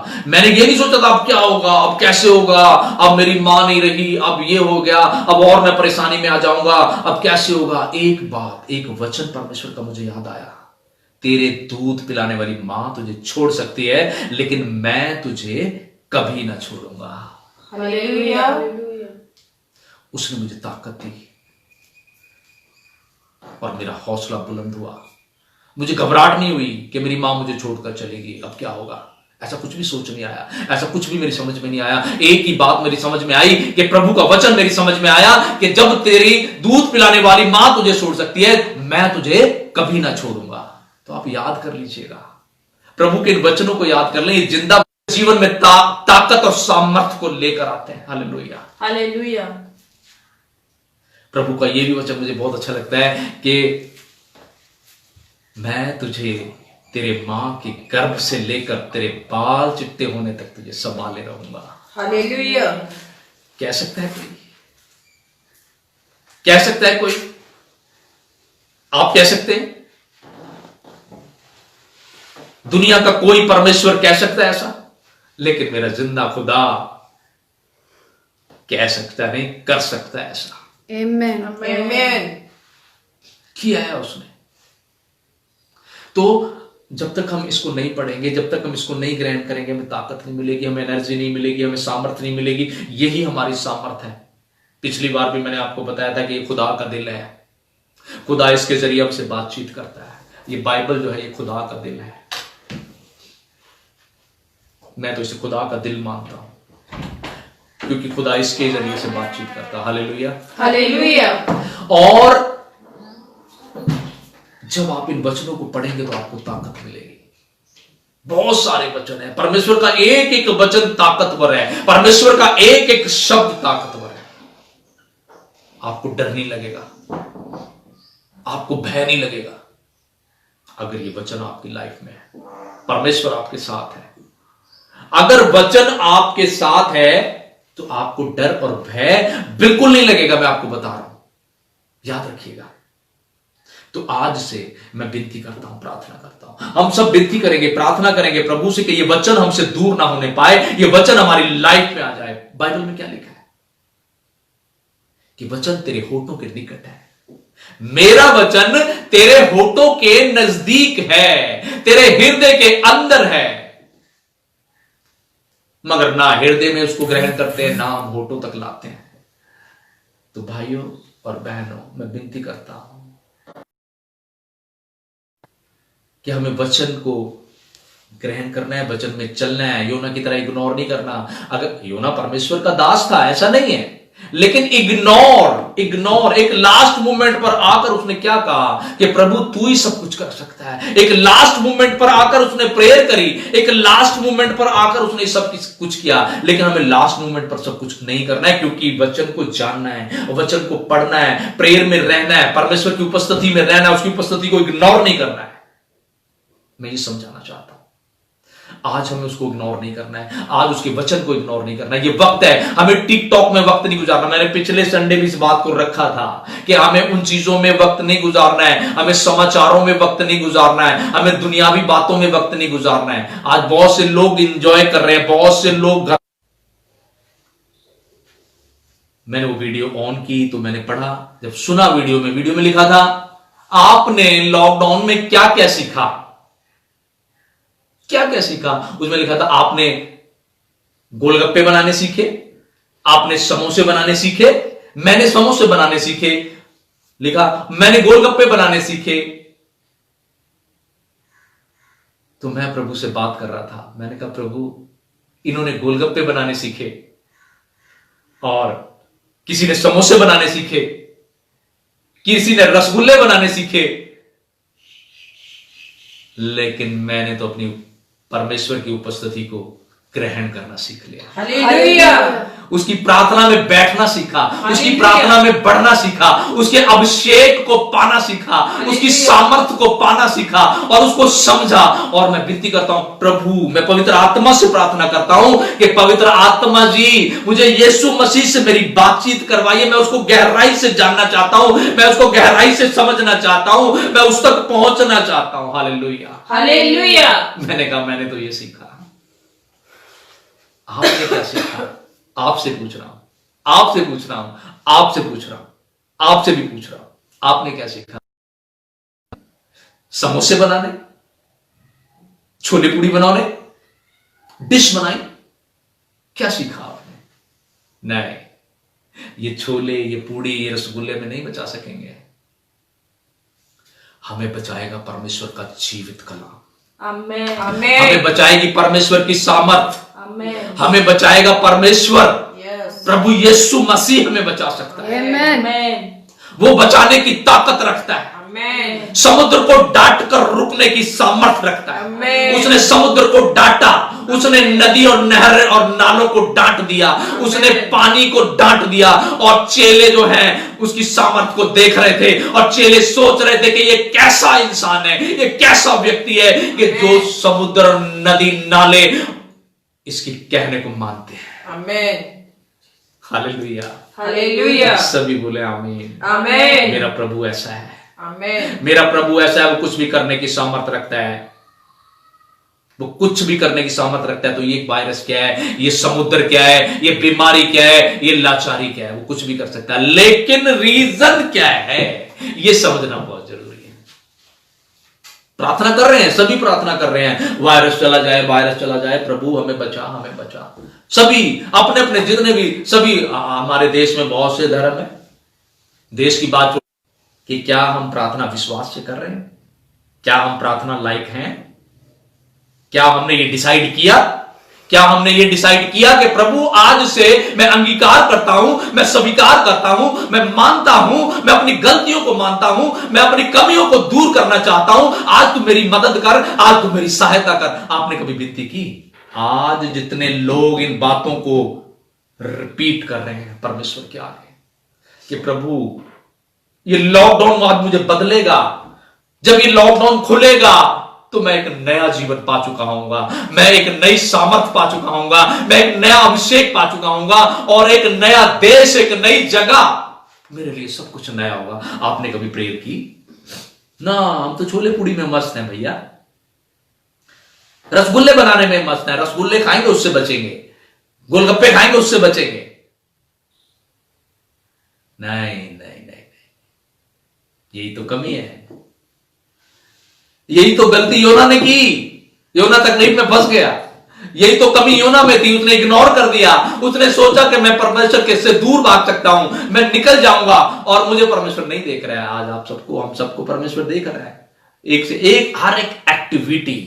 Speaker 1: अब क्या होगा, अब कैसे होगा, अब मेरी मां नहीं रही, अब ये हो गया, अब और मैं परेशानी में आ जाऊंगा, अब कैसे होगा। एक वचन परमेश्वर का मुझे याद आया, तेरे दूध पिलाने वाली मां तुझे छोड़ सकती है, लेकिन मैं तुझे कभी ना छोड़ूंगा।
Speaker 2: हालेलुया।
Speaker 1: उसने मुझे ताकत दी और मेरा हौसला बुलंद हुआ। मुझे घबराहट नहीं हुई कि मेरी मां मुझे छोड़कर चलेगी, अब क्या होगा। ऐसा कुछ भी सोच नहीं आया, ऐसा कुछ भी मेरी समझ में नहीं आया। एक ही बात मेरी समझ में आई कि प्रभु का वचन मेरी समझ में आया कि जब तेरी दूध पिलाने वाली मां तुझे छोड़ सकती है, मैं तुझे कभी ना छोड़ूंगा। तो आप याद कर लीजिएगा, प्रभु के इन वचनों को याद कर लें, ये जिंदा जीवन में ताकत और सामर्थ्य को लेकर आते हैं। Hallelujah,
Speaker 2: hallelujah.
Speaker 1: प्रभु का ये भी वचन मुझे बहुत अच्छा लगता है कि मैं तुझे तेरे मां के गर्भ से लेकर तेरे बाल चिट्टे होने तक तुझे संभाले रहूंगा।
Speaker 2: हालेलुया।
Speaker 1: कह सकता है कोई? कह सकता है कोई? आप कह सकते हैं? दुनिया का कोई परमेश्वर कह सकता है ऐसा? लेकिन मेरा जिंदा खुदा कह सकता नहीं, कर सकता है ऐसा।
Speaker 3: आमेन।
Speaker 2: आमेन।
Speaker 1: किया है उसने। तो जब तक हम इसको नहीं पढ़ेंगे, जब तक हम इसको नहीं ग्रहण करेंगे, हमें ताकत नहीं मिलेगी, हमें एनर्जी नहीं मिलेगी, हमें सामर्थ्य नहीं मिलेगी। यही हमारी सामर्थ्य है। पिछली बार भी मैंने आपको बताया था कि ये खुदा का दिल है। खुदा इसके जरिए हमसे बातचीत करता है। ये बाइबल जो है ये खुदा का दिल है। मैं तो इसे खुदा का दिल मानता हूं, क्योंकि खुदा इसके जरिए से बातचीत करता है। Hallelujah,
Speaker 2: hallelujah.
Speaker 1: और जब आप इन वचनों को पढ़ेंगे तो आपको ताकत मिलेगी। बहुत सारे वचन है, परमेश्वर का एक एक वचन ताकतवर है, परमेश्वर का एक एक शब्द ताकतवर है। आपको डर नहीं लगेगा, आपको भय नहीं लगेगा, अगर ये वचन आपकी लाइफ में है। परमेश्वर आपके साथ है। अगर वचन आपके साथ है तो आपको डर और भय बिल्कुल नहीं लगेगा। मैं आपको बता रहा हूं, याद रखिएगा। तो आज से मैं विनती करता हूं, प्रार्थना करता हूं, हम सब विनती करेंगे, प्रार्थना करेंगे प्रभु से कि ये वचन हमसे दूर ना होने पाए, ये वचन हमारी लाइफ में आ जाए। बाइबल में क्या लिखा है कि वचन तेरे होठों के निकट है। मेरा वचन तेरे होठों के नजदीक है, तेरे हृदय के अंदर है। मगर ना हृदय में उसको ग्रहण करते हैं, ना हम होठों तक लाते हैं। तो भाइयों और बहनों, मैं विनती करता हूं कि हमें वचन को ग्रहण करना है, वचन में चलना है, योना की तरह इग्नोर नहीं करना। अगर योना परमेश्वर का दास था, ऐसा नहीं है, लेकिन इग्नोर एक लास्ट मोमेंट पर आकर उसने क्या कहा कि प्रभु तू ही सब कुछ कर सकता है। एक लास्ट मोमेंट पर आकर उसने प्रेयर करी, एक लास्ट मोमेंट पर आकर उसने सब कुछ किया। लेकिन हमें लास्ट मोमेंट पर सब कुछ नहीं करना है, क्योंकि वचन को जानना है, वचन को पढ़ना है, प्रेयर में रहना है, परमेश्वर की उपस्थिति में रहना है, उसकी उपस्थिति को इग्नोर नहीं करना है। मैं ये समझाना चाहता हूं, आज हमें उसको इग्नोर नहीं करना है, आज उसके वचन को इग्नोर नहीं करना है। ये वक्त है, हमें टिकटॉक में वक्त नहीं गुजारना। मैंने पिछले संडे भी इस बात को रखा था कि हमें उन चीजों में वक्त नहीं गुजारना है, हमें समाचारों में वक्त नहीं गुजारना है, हमें दुनियावी बातों में वक्त नहीं गुजारना है। आज बहुत से लोग एंजॉय कर रहे हैं, बहुत से लोग। मैंने वो वीडियो ऑन की तो मैंने पढ़ा, जब सुना वीडियो में लिखा था आपने लॉकडाउन में क्या क्या सीखा, क्या क्या सीखा। उसमें लिखा था आपने गोलगप्पे बनाने सीखे, आपने समोसे बनाने सीखे। मैंने समोसे बनाने सीखे, लिखा मैंने गोलगप्पे बनाने सीखे। तो मैं प्रभु से बात कर रहा था, मैंने कहा प्रभु इन्होंने गोलगप्पे बनाने सीखे और किसी ने समोसे बनाने सीखे, किसी ने रसगुल्ले बनाने सीखे, लेकिन मैंने तो अपनी परमेश्वर की उपस्थिति को ग्रहण करना सीख लिया।
Speaker 2: हालेलुया।
Speaker 1: उसकी प्रार्थना में बैठना सीखा, उसकी प्रार्थना में बढ़ना सीखा, उसके अभिषेक को पाना सीखा, उसकी सामर्थ्य को पाना सीखा और उसको समझा। और मैं विनती करता हूं प्रभु, मैं पवित्र आत्मा से प्रार्थना करता हूं कि पवित्र आत्मा जी मुझे यीशु मसीह से मेरी बातचीत करवाइए। मैं उसको गहराई से जानना चाहता हूं, मैं उसको गहराई से समझना चाहता हूं, मैं उस तक पहुंचना चाहता हूं। Hallelujah,
Speaker 2: hallelujah.
Speaker 1: मैंने कहा मैंने तो ये सीखा, आपने क्या सीखा? आपसे पूछ रहा हूं, आपसे पूछ रहा हूं, आपसे पूछ रहा हूं, आपसे भी पूछ रहा हूं, आपने क्या सीखा? समोसे बनाने, छोले पूड़ी बनाने, डिश बनाई, क्या सीखा आपने? नहीं, ये छोले, ये पूड़ी, ये रसगुल्ले में नहीं बचा सकेंगे। हमें बचाएगा परमेश्वर का जीवित कलाम।
Speaker 2: Amen.
Speaker 1: हमें
Speaker 2: Amen.
Speaker 1: बचाएगी परमेश्वर की सामर्थ,
Speaker 2: Amen.
Speaker 1: हमें बचाएगा परमेश्वर।
Speaker 2: Yes.
Speaker 1: प्रभु यीशु मसीह हमें बचा सकता है,
Speaker 2: Amen.
Speaker 1: वो बचाने की ताकत रखता है,
Speaker 2: Amen.
Speaker 1: समुद्र को डांट कर रुकने की सामर्थ रखता है।
Speaker 2: Amen.
Speaker 1: उसने समुद्र को डांटा, उसने नदी और नहर और नालों को डांट दिया, उसने पानी को डांट दिया, और चेले जो हैं उसकी सामर्थ को देख रहे थे, और चेले सोच रहे थे कि ये कैसा इंसान है, ये कैसा व्यक्ति है कि जो समुद्र और नदी नाले इसके कहने को मानते हैं।
Speaker 2: Amen.
Speaker 1: हालेलुया।
Speaker 2: Hallelujah.
Speaker 1: सभी बोले आमीन।
Speaker 2: Amen.
Speaker 1: मेरा प्रभु ऐसा है,
Speaker 2: Amen.
Speaker 1: मेरा प्रभु ऐसा है, वो कुछ भी करने की सामर्थ रखता है, वो कुछ भी करने की सामर्थ रखता है। तो ये वायरस क्या है, ये समुद्र क्या है, ये बीमारी क्या है, ये लाचारी क्या है, वो कुछ भी कर सकता है, लेकिन रीजन क्या है ये समझना बहुत जरूरी है। प्रार्थना कर रहे हैं, सभी प्रार्थना कर रहे हैं, वायरस चला जाए, वायरस चला जाए, प्रभु हमें बचा, हमें बचा। सभी अपने अपने जितने भी, सभी हमारे देश में बहुत से धर्म है, देश की बात कि क्या हम प्रार्थना विश्वास से कर रहे हैं, क्या हम प्रार्थना लायक हैं, क्या हमने ये डिसाइड किया, क्या हमने ये डिसाइड किया कि प्रभु आज से मैं अंगीकार करता हूं, मैं स्वीकार करता हूं, मैं मानता हूं, मैं अपनी गलतियों को मानता हूं, मैं अपनी कमियों को दूर करना चाहता हूं, आज तू मेरी मदद कर, आज तू मेरी सहायता कर। आपने कभी विनती की? आज जितने लोग इन बातों को रिपीट कर रहे हैं परमेश्वर के आगे कि प्रभु ये लॉकडाउन आज मुझे बदलेगा, जब ये लॉकडाउन खुलेगा तो मैं एक नया जीवन पा चुका हूंगा, मैं एक नई सामर्थ पा चुका हूंगा, मैं एक नया अभिषेक पा चुका हूंगा, और एक नया देश, एक नई जगह, मेरे लिए सब कुछ नया होगा। आपने कभी प्रेयर की? ना, हम तो छोले पूड़ी में मस्त हैं भैया, रसगुल्ले बनाने में मस्त हैं, रसगुल्ले खाएंगे उससे बचेंगे, गोलगप्पे खाएंगे उससे बचेंगे। नहीं नहीं नहीं नहीं, यही तो कमी है, यही तो गलती योना ने की। योना तकलीफ में फंस गया, यही तो कमी योना में थी, उसने इग्नोर कर दिया, उसने सोचा कि मैं परमेश्वर के से दूर भाग सकता हूं, मैं निकल जाऊंगा और मुझे परमेश्वर नहीं देख रहा है। आज आप सबको, हम सबको परमेश्वर देख रहा है, एक से एक, हर एक एक्टिविटी,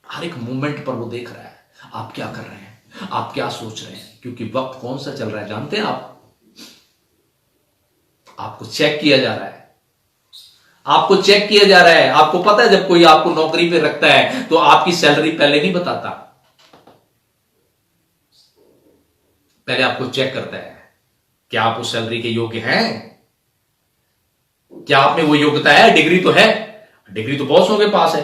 Speaker 1: हर एक मूवमेंट पर वो देख रहा है। आप क्या कर रहे हैं, आप क्या सोच रहे हैं, क्योंकि वक्त कौन सा चल रहा है जानते हैं आप? आपको चेक किया जा रहा है, आपको चेक किया जा रहा है। आपको पता है जब कोई आपको नौकरी पे रखता है तो आपकी सैलरी पहले नहीं बताता, पहले आपको चेक करता है क्या आप उस सैलरी के योग्य हैं, क्या आप में वो योग्यता है। डिग्री तो है, डिग्री तो बॉसों के पास है,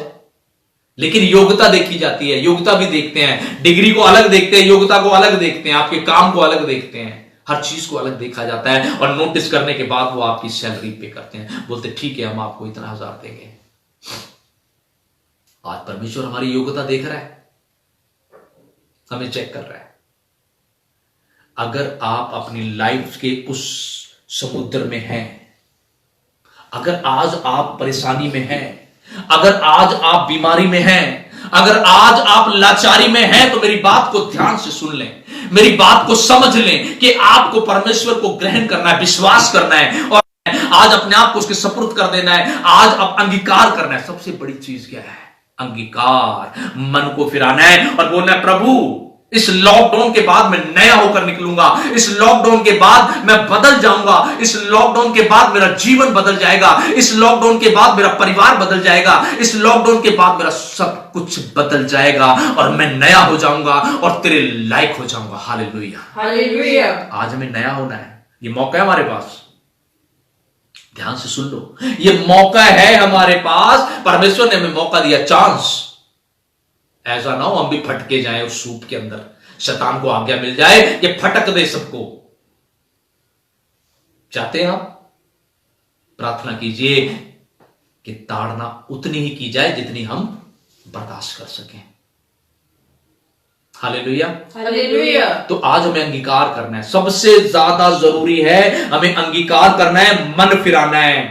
Speaker 1: लेकिन योग्यता देखी जाती है, योग्यता भी देखते हैं, डिग्री को अलग देखते हैं, योग्यता को अलग देखते हैं, आपके काम को अलग देखते हैं, हर चीज को अलग देखा जाता है, और नोटिस करने के बाद वो आपकी सैलरी पे करते हैं, बोलते ठीक है हम आपको इतना 1000 देंगे। आज परमेश्वर हमारी योग्यता देख रहा है, हमें चेक कर रहा है। अगर आप अपनी लाइफ के उस समुद्र में हैं, अगर आज आप परेशानी में हैं, अगर आज आप बीमारी में हैं, अगर आज आप लाचारी में हैं, तो मेरी बात को ध्यान से सुन लें, मेरी बात को समझ लें कि आपको परमेश्वर को ग्रहण करना है, विश्वास करना है, और आज अपने आप को उसके सुपुर्द कर देना है। आज अब अंगीकार करना है। सबसे बड़ी चीज क्या है? अंगीकार, मन को फिराना है और बोलना है प्रभु इस लॉकडाउन के बाद मैं नया होकर निकलूंगा, इस लॉकडाउन के बाद मैं बदल जाऊंगा, इस लॉकडाउन के बाद मेरा जीवन बदल जाएगा, इस लॉकडाउन के बाद मेरा परिवार बदल जाएगा, इस लॉकडाउन के बाद मेरा सब कुछ बदल जाएगा और मैं नया हो जाऊंगा और तेरे लायक हो जाऊंगा। Hallelujah,
Speaker 2: hallelujah.
Speaker 1: आज हमें नया होना है, ये मौका है हमारे पास। ध्यान से सुन लो, ये मौका है हमारे पास, परमेश्वर ने हमें मौका दिया, चांस। ऐसा ना हो हम भी फटके जाएं उस सूप के अंदर, शैतान को आज्ञा मिल जाए कि फटक दे सबको। चाहते हैं आप? प्रार्थना कीजिए कि ताड़ना उतनी ही की जाए जितनी हम बर्दाश्त कर सकें। Hallelujah,
Speaker 2: hallelujah.
Speaker 1: तो आज हमें अंगीकार करना है, सबसे ज्यादा जरूरी है हमें अंगीकार करना है, मन फिराना है,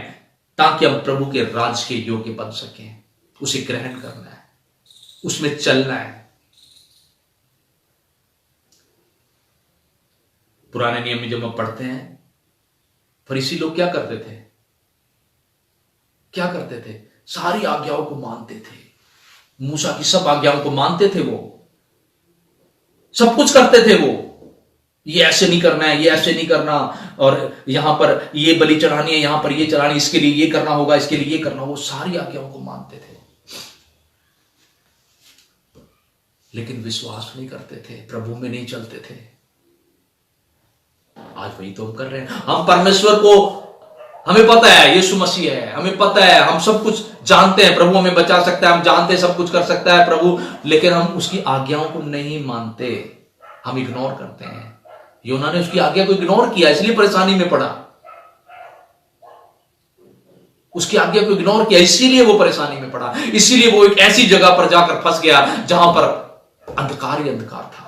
Speaker 1: ताकि हम प्रभु के राज के योग्य बन सकें। उसे ग्रहण करना है, उसमें चलना है। पुराने नियम में जब हम पढ़ते हैं, फरीसी लोग क्या करते थे? क्या करते थे? सारी आज्ञाओं को मानते थे, मूसा की सब आज्ञाओं को मानते थे, वो सब कुछ करते थे। वो ये ऐसे नहीं करना है, ये ऐसे नहीं करना, और यहां पर ये बलि चढ़ानी है, यहां पर ये चढ़ानी, इसके लिए ये करना होगा, इसके लिए ये करना, वो सारी आज्ञाओं को मानते थे, लेकिन विश्वास नहीं करते थे, प्रभु में नहीं चलते थे। आज वही तो हम कर रहे हैं। हम परमेश्वर को, हमें पता है यीशु मसीह है, हमें पता है, हम सब कुछ जानते हैं, प्रभु हमें बचा सकता है, हम जानते हैं सब कुछ कर सकता है प्रभु, लेकिन हम उसकी आज्ञाओं को नहीं मानते, हम इग्नोर करते हैं। योना ने उसकी आज्ञा को इग्नोर किया, इसलिए परेशानी में पड़ा। उसकी आज्ञा को इग्नोर किया, इसीलिए वो परेशानी में पड़ा, इसीलिए वो एक ऐसी जगह पर जाकर फंस गया जहां पर अंधकार ही अंधकार था,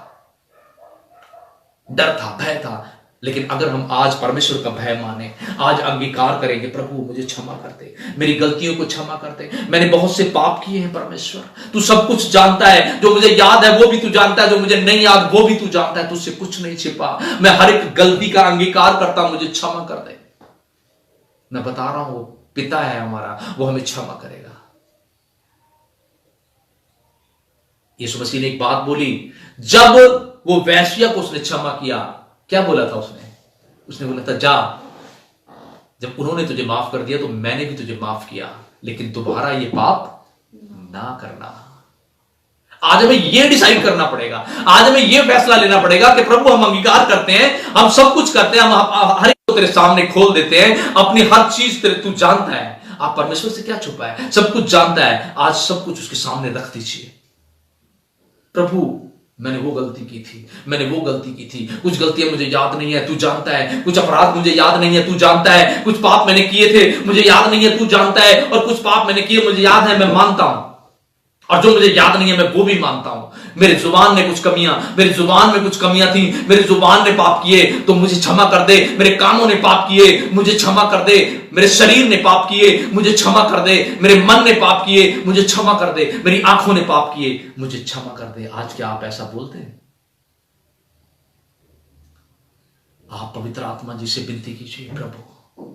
Speaker 1: डर था, भय था। लेकिन अगर हम आज परमेश्वर का भय माने, आज अंगीकार करेंगे, प्रभु मुझे क्षमा कर दे, मेरी गलतियों को क्षमा कर दे, मैंने बहुत से पाप किए हैं परमेश्वर, तू सब कुछ जानता है, जो मुझे याद है वो भी तू जानता है, जो मुझे नहीं याद वो भी तू जानता है, तुझसे कुछ नहीं छिपा, मैं हर एक गलती का अंगीकार करता, मुझे क्षमा कर दे। मैं बता रहा हूं, पिता है हमारा, वो हमें क्षमा करेगा। यीशु मसीह ने एक बात बोली, जब वो वेश्या को उसने क्षमा किया, क्या बोला था उसने बोला था, जा, जब उन्होंने तुझे माफ कर दिया तो मैंने भी तुझे माफ किया, लेकिन दोबारा ये पाप ना करना। आज हमें ये डिसाइड करना पड़ेगा, आज हमें ये फैसला लेना पड़ेगा कि प्रभु हम अंगीकार करते हैं, हम सब कुछ करते हैं, हम हर एक को तेरे सामने खोल देते हैं, अपनी हर चीज तेरे, तू जानता है, आप परमेश्वर से क्या छुपा है, सब कुछ जानता है, आज सब कुछ उसके सामने रख दीजिए। प्रभु मैंने वो गलती की थी, मैंने वो गलती की थी, कुछ गलतियां मुझे याद नहीं है, तू जानता है, कुछ अपराध मुझे याद नहीं है, तू जानता है, कुछ पाप मैंने किए थे मुझे याद नहीं है, तू जानता है, और कुछ पाप मैंने किए मुझे याद है, मैं मानता हूं, और जो मुझे याद नहीं है मैं वो भी मानता हूं। मेरे जुबान में कुछ कमियां थी, मेरी जुबान ने पाप किए तो मुझे क्षमा कर दे, मेरे कानों ने पाप किए मुझे क्षमा कर दे, मेरे शरीर ने पाप किए मुझे क्षमा कर दे, मेरे मन ने पाप किए मुझे क्षमा कर दे, मेरी आंखों ने पाप किए मुझे क्षमा कर दे। आज क्या आप ऐसा बोलते हैं? आप पवित्र आत्मा जी से विनती कीजिए, प्रभु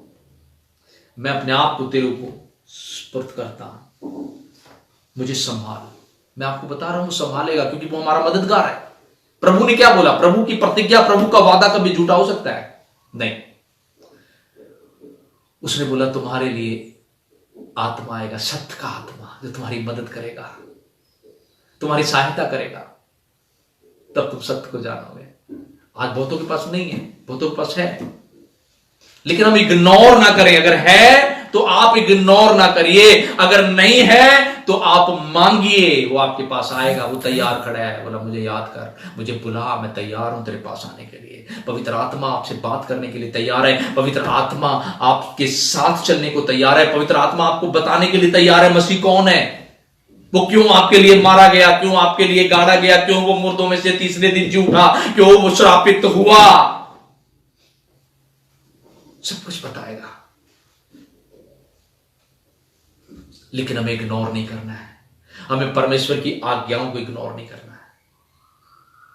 Speaker 1: मैं अपने आप को तेरे को स्पर्श करता हूं, मुझे संभाल। मैं आपको बता रहा हूं संभालेगा, क्योंकि वो हमारा मददगार है। प्रभु ने क्या बोला? प्रभु की प्रतिज्ञा, प्रभु का वादा कभी झूठा हो सकता है? नहीं। उसने बोला तुम्हारे लिए आत्मा आएगा, सत्य का आत्मा, जो तुम्हारी मदद करेगा, तुम्हारी सहायता करेगा, तब तुम सत्य को जानोगे। आज बहुतों के पास नहीं है, बहुतों के पास है, लेकिन हम इग्नोर ना करें। अगर है तो आप इग्नोर ना करिए, अगर नहीं है तो आप मांगिए, वो आपके पास आएगा। वो तैयार खड़ा है, बोला मुझे याद कर, मुझे बुला, मैं तैयार हूं तेरे पास आने के लिए। पवित्र आत्मा आपसे बात करने के लिए तैयार है, पवित्र आत्मा आपके साथ चलने को तैयार है, पवित्र आत्मा आपको बताने के लिए तैयार है मसीह कौन है, वो क्यों आपके लिए मारा गया, क्यों आपके लिए गाड़ा गया, क्यों वो मुर्दों में से तीसरे दिन जी उठा, क्यों वो श्रापित हुआ, सब कुछ बताएगा। लेकिन हमें इग्नोर नहीं करना है, हमें परमेश्वर की आज्ञाओं को इग्नोर नहीं करना है,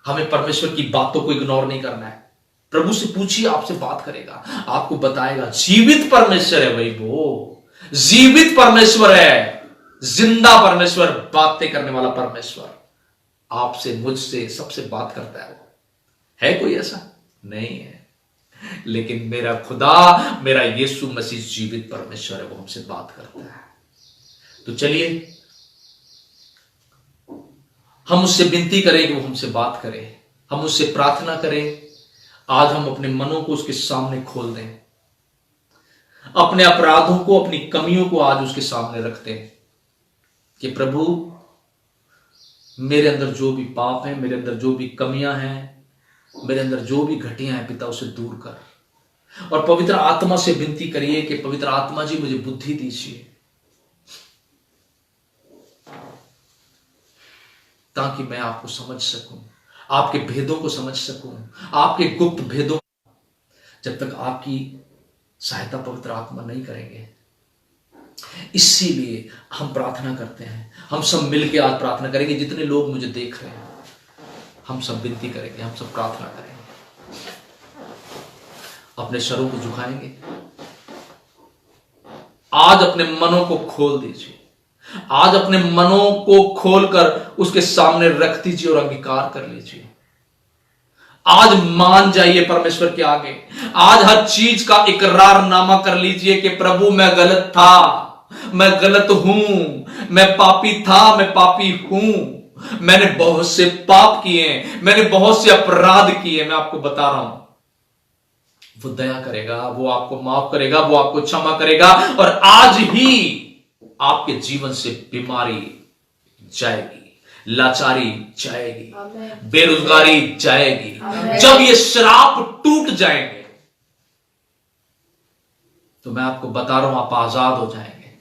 Speaker 1: हमें परमेश्वर की बातों को इग्नोर नहीं करना है। प्रभु से पूछिए, आपसे बात करेगा, आपको बताएगा। जीवित परमेश्वर है भाई, वो जीवित परमेश्वर है, जिंदा परमेश्वर, बातें करने वाला परमेश्वर, आपसे मुझसे सबसे बात करता है। वो है कोई ऐसा? नहीं है। लेकिन मेरा खुदा, मेरा यीशु मसीह जीवित परमेश्वर है, वो हमसे बात करता है। तो चलिए हम उससे विनती करें कि वो हमसे बात करे, हम उससे प्रार्थना करें। आज हम अपने मनों को उसके सामने खोल दें, अपने अपराधों को, अपनी कमियों को आज उसके सामने रखते हैं कि प्रभु मेरे अंदर जो भी पाप है, मेरे अंदर जो भी कमियां हैं, मेरे अंदर जो भी घटियां हैं, पिता उसे दूर कर। और पवित्र आत्मा से विनती करिए कि पवित्र आत्मा जी मुझे बुद्धि दीजिए, ताकि मैं आपको समझ सकूं, आपके भेदों को समझ सकूं, आपके गुप्त भेदों। जब तक आपकी सहायता पवित्र आत्मा नहीं करेंगे, इसीलिए हम प्रार्थना करते हैं। हम सब मिलकर आज प्रार्थना करेंगे, जितने लोग मुझे देख रहे हैं, हम सब विनती करेंगे, हम सब प्रार्थना करेंगे, अपने सरों को झुकाएंगे। आज अपने मनों को खोल दीजिए, आज अपने मनों को खोलकर उसके सामने रख दीजिए और अंगीकार कर लीजिए। आज मान जाइए परमेश्वर के आगे। आज हर चीज का इकरारनामा कर लीजिए कि प्रभु मैं गलत था, मैं गलत हूं, मैं पापी था, मैं पापी हूं, मैंने बहुत से पाप किए, मैंने बहुत से अपराध किए। मैं आपको बता रहा हूं, वो दया करेगा, वो आपको माफ करेगा, वो आपको क्षमा करेगा और आज ही आपके जीवन से बीमारी जाएगी, लाचारी जाएगी, बेरोजगारी जाएगी। जब ये श्राप टूट जाएंगे तो मैं आपको बता रहा हूं, आप आजाद हो जाएंगे,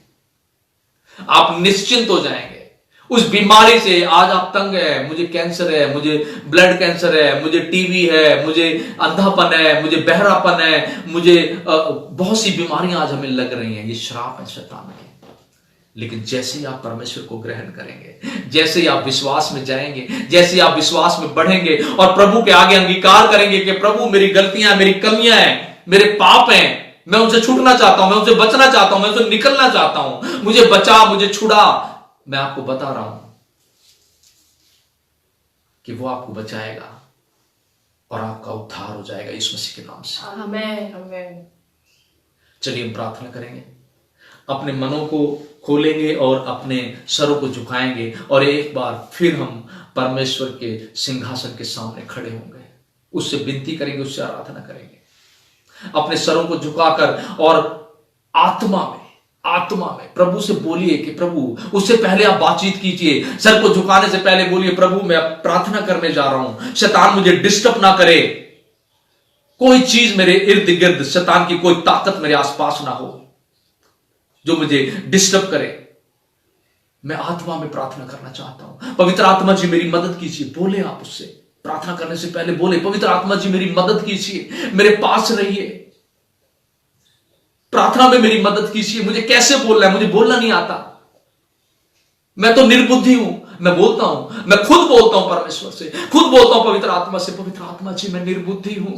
Speaker 1: आप निश्चिंत हो जाएंगे उस बीमारी से। आज आप तंग है, मुझे कैंसर है, मुझे ब्लड कैंसर है, मुझे टीबी है, मुझे अंधापन है, मुझे बहरापन है, मुझे बहुत सी बीमारियां आज हमें लग रही हैं। ये श्राप है शैतान के। लेकिन जैसे ही आप परमेश्वर को ग्रहण करेंगे, जैसे ही आप विश्वास में जाएंगे, जैसे ही आप विश्वास में बढ़ेंगे और प्रभु के आगे अंगीकार करेंगे कि प्रभु मेरी गलतियां, मेरी कमियां हैं, मेरे पाप हैं, मैं उनसे छूटना चाहता हूं, मैं उनसे बचना चाहता हूं, मैं उनसे निकलना चाहता हूं, मुझे बचा, मुझे छुड़ा। मैं आपको बता रहा हूं कि वो आपको बचाएगा और आपका उद्धार हो जाएगा यीशु मसीह के नाम से।
Speaker 2: आमेन।
Speaker 1: चलिए हम प्रार्थना करेंगे, अपने मनों को खोलेंगे और अपने सरों को झुकाएंगे और एक बार फिर हम परमेश्वर के सिंहासन के सामने खड़े होंगे, उससे विनती करेंगे, उससे आराधना करेंगे। अपने सरों को झुकाकर और आत्मा में प्रभु से बोलिए कि प्रभु, उससे पहले आप बातचीत कीजिए। सर को झुकाने से पहले बोलिए, प्रभु मैं प्रार्थना करने जा रहा हूं, शैतान मुझे डिस्टर्ब ना करे, कोई चीज मेरे इर्द गिर्द, शैतान की कोई ताकत मेरे आसपास ना हो जो मुझे डिस्टर्ब करे। मैं आत्मा में प्रार्थना करना चाहता हूं। पवित्र आत्मा जी मेरी मदद कीजिए। बोले आप उससे, प्रार्थना करने से पहले बोले, पवित्र आत्मा जी मेरी मदद कीजिए, मेरे पास रहिए, प्रार्थना में मेरी मदद कीजिए। मुझे कैसे बोलना है, मुझे बोलना नहीं आता, मैं तो निर्बुद्धि हूं। मैं बोलता हूं, मैं खुद बोलता हूं परमेश्वर से, खुद बोलता हूं पवित्र आत्मा से, पवित्र आत्मा जी मैं निर्बुद्धि हूं,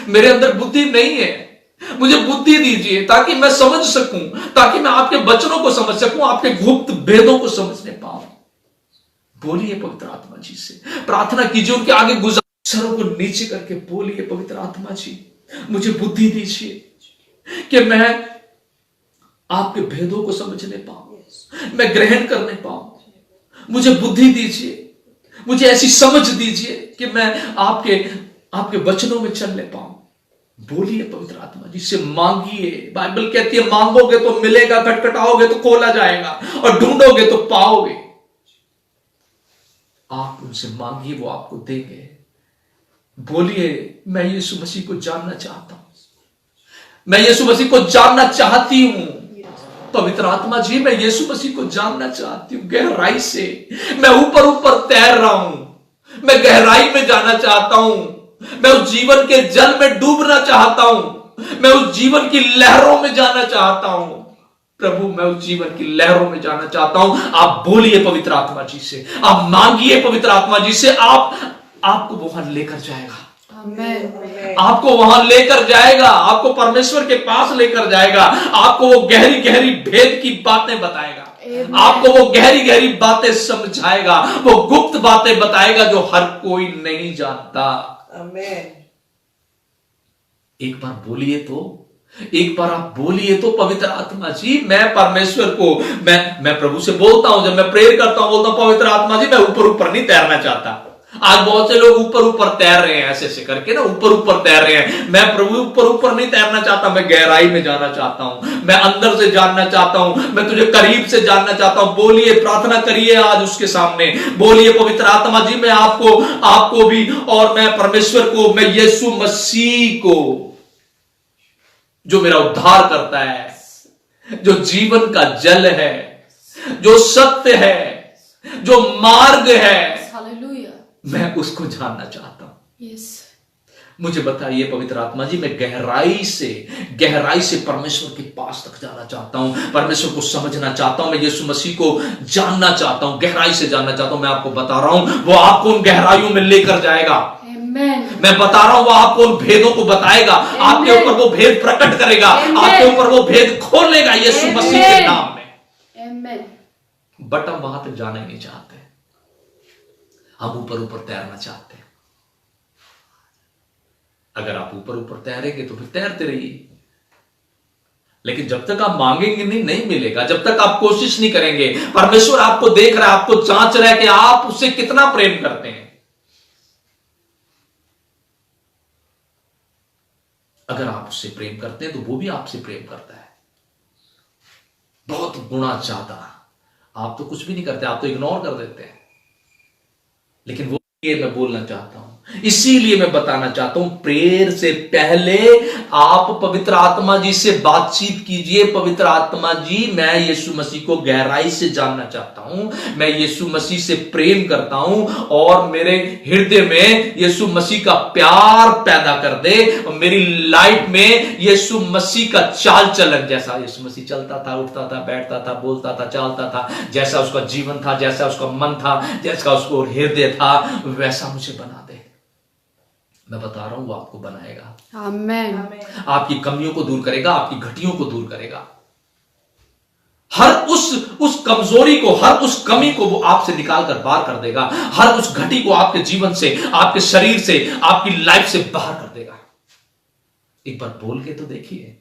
Speaker 1: मेरे अंदर बुद्धि नहीं है, मुझे बुद्धि दीजिए ताकि मैं समझ सकूं, ताकि मैं आपके वचनों को समझ सकूं, आपके गुप्त भेदों को समझने पाऊं। बोलिए पवित्र आत्मा जी से, प्रार्थना कीजिए, उनके आगे गुजार, सरों को नीचे करके बोलिए, पवित्र आत्मा जी मुझे बुद्धि दीजिए कि मैं आपके भेदों को समझने पाऊं, मैं ग्रहण करने पाऊं। मुझे बुद्धि दीजिए, मुझे ऐसी समझ दीजिए कि मैं आपके वचनों में चलने पाऊं। बोलिए पवित्र आत्मा जी से, मांगिए। बाइबल कहती है मांगोगे तो मिलेगा, खटखटाओगे तो खोला जाएगा और ढूंढोगे तो पाओगे। आप उनसे मांगिए, वो आपको देंगे। बोलिए, मैं यीशु मसीह को जानना चाहता हूं, मैं यीशु मसीह को जानना चाहती हूं। पवित्र आत्मा जी मैं यीशु मसीह को जानना चाहती हूं गहराई से। मैं ऊपर ऊपर तैर रहा हूं, मैं गहराई में जाना चाहता हूं, मैं उस जीवन के जल में डूबना चाहता हूं, मैं उस जीवन की लहरों में जाना चाहता हूं। प्रभु मैं उस जीवन की लहरों में जाना चाहता हूं। आप बोलिए पवित्र आत्मा जी से, आप मांगिए पवित्र आत्मा जी से, आपको वहां लेकर जाएगा, आपको वहां लेकर जाएगा, आपको परमेश्वर के पास लेकर जाएगा, आपको वो गहरी गहरी भेद की बातें बताएगा, आपको वो गहरी गहरी बातें समझाएगा, वो गुप्त बातें बताएगा जो हर कोई नहीं जानता।
Speaker 2: आमेन।
Speaker 1: एक बार बोलिए तो, एक बार आप बोलिए तो, पवित्र आत्मा जी मैं परमेश्वर को, मैं प्रभु से बोलता हूं, जब मैं प्रेयर करता हूं बोलता हूं पवित्र आत्मा जी मैं ऊपर ऊपर नहीं तैरना चाहता। आज बहुत से लोग ऊपर ऊपर तैर रहे हैं, ऐसे ऐसे करके ना ऊपर ऊपर तैर रहे हैं। मैं प्रभु ऊपर ऊपर नहीं तैरना चाहता, मैं गहराई में जाना चाहता हूं, मैं अंदर से जानना चाहता हूं, मैं तुझे करीब से जानना चाहता हूं। बोलिए, प्रार्थना करिए आज उसके सामने, बोलिए पवित्र आत्मा जी मैं आपको भी और मैं परमेश्वर को, मैं यीशु मसीह को जो मेरा उद्धार करता है, जो जीवन का जल है, जो सत्य है, जो मार्ग है, मैं उसको जानना चाहता हूं। मुझे बताइए पवित्र आत्मा जी मैं गहराई से परमेश्वर के पास तक जाना चाहता हूं, परमेश्वर को समझना चाहता हूं, मैं यीशु मसीह को जानना चाहता हूं, गहराई से जानना चाहता हूं। मैं आपको बता रहा हूं वो आपको उन गहराइयों में लेकर जाएगा। मैं बता रहा हूं वो आपको उन भेदों को बताएगा, आपके ऊपर वो भेद प्रकट करेगा, आपके ऊपर वो भेद खोलेगा यीशु मसीह के नाम में। बट हम वहां तक जाना ही नहीं चाहते। हम ऊपर ऊपर तैरना चाहते हैं। अगर आप ऊपर ऊपर तैरेंगे तो फिर तैरते रहिए, लेकिन जब तक आप मांगेंगे नहीं मिलेगा। जब तक आप कोशिश नहीं करेंगे, परमेश्वर आपको देख रहा है, आपको जांच रहा है कि आप उससे कितना प्रेम करते हैं। अगर आप उससे प्रेम करते हैं तो वो भी आपसे प्रेम करता है, बहुत गुना ज्यादा। आप तो कुछ भी नहीं करते, आप तो इग्नोर कर देते हैं, लेकिन वो ये मैं बोलना चाहता हूं, इसीलिए मैं बताना चाहता हूं, प्रेयर से पहले आप पवित्र आत्मा जी से बातचीत कीजिए। पवित्र आत्मा जी, मैं यीशु मसीह को गहराई से जानना चाहता हूं, मैं यीशु मसीह से प्रेम करता हूं, और मेरे हृदय में यीशु मसीह का प्यार पैदा कर दे, और मेरी लाइफ में यीशु मसीह का चाल चलन, जैसा यीशु मसीह चलता था, उठता था, बैठता था, बोलता था, चलता था, जैसा उसका जीवन था, जैसा उसका मन था, जैसा उसको हृदय था, वैसा मुझे बना दे। मैं बता रहा हूं, वो आपको बनाएगा।
Speaker 3: आमेन।
Speaker 1: आपकी कमियों को दूर करेगा, आपकी घटियों को दूर करेगा। हर उस कमजोरी को, हर उस कमी को वो आपसे निकाल कर बाहर कर देगा। हर उस घटी को आपके जीवन से, आपके शरीर से, आपकी लाइफ से बाहर कर देगा। एक बार बोल के तो देखिए।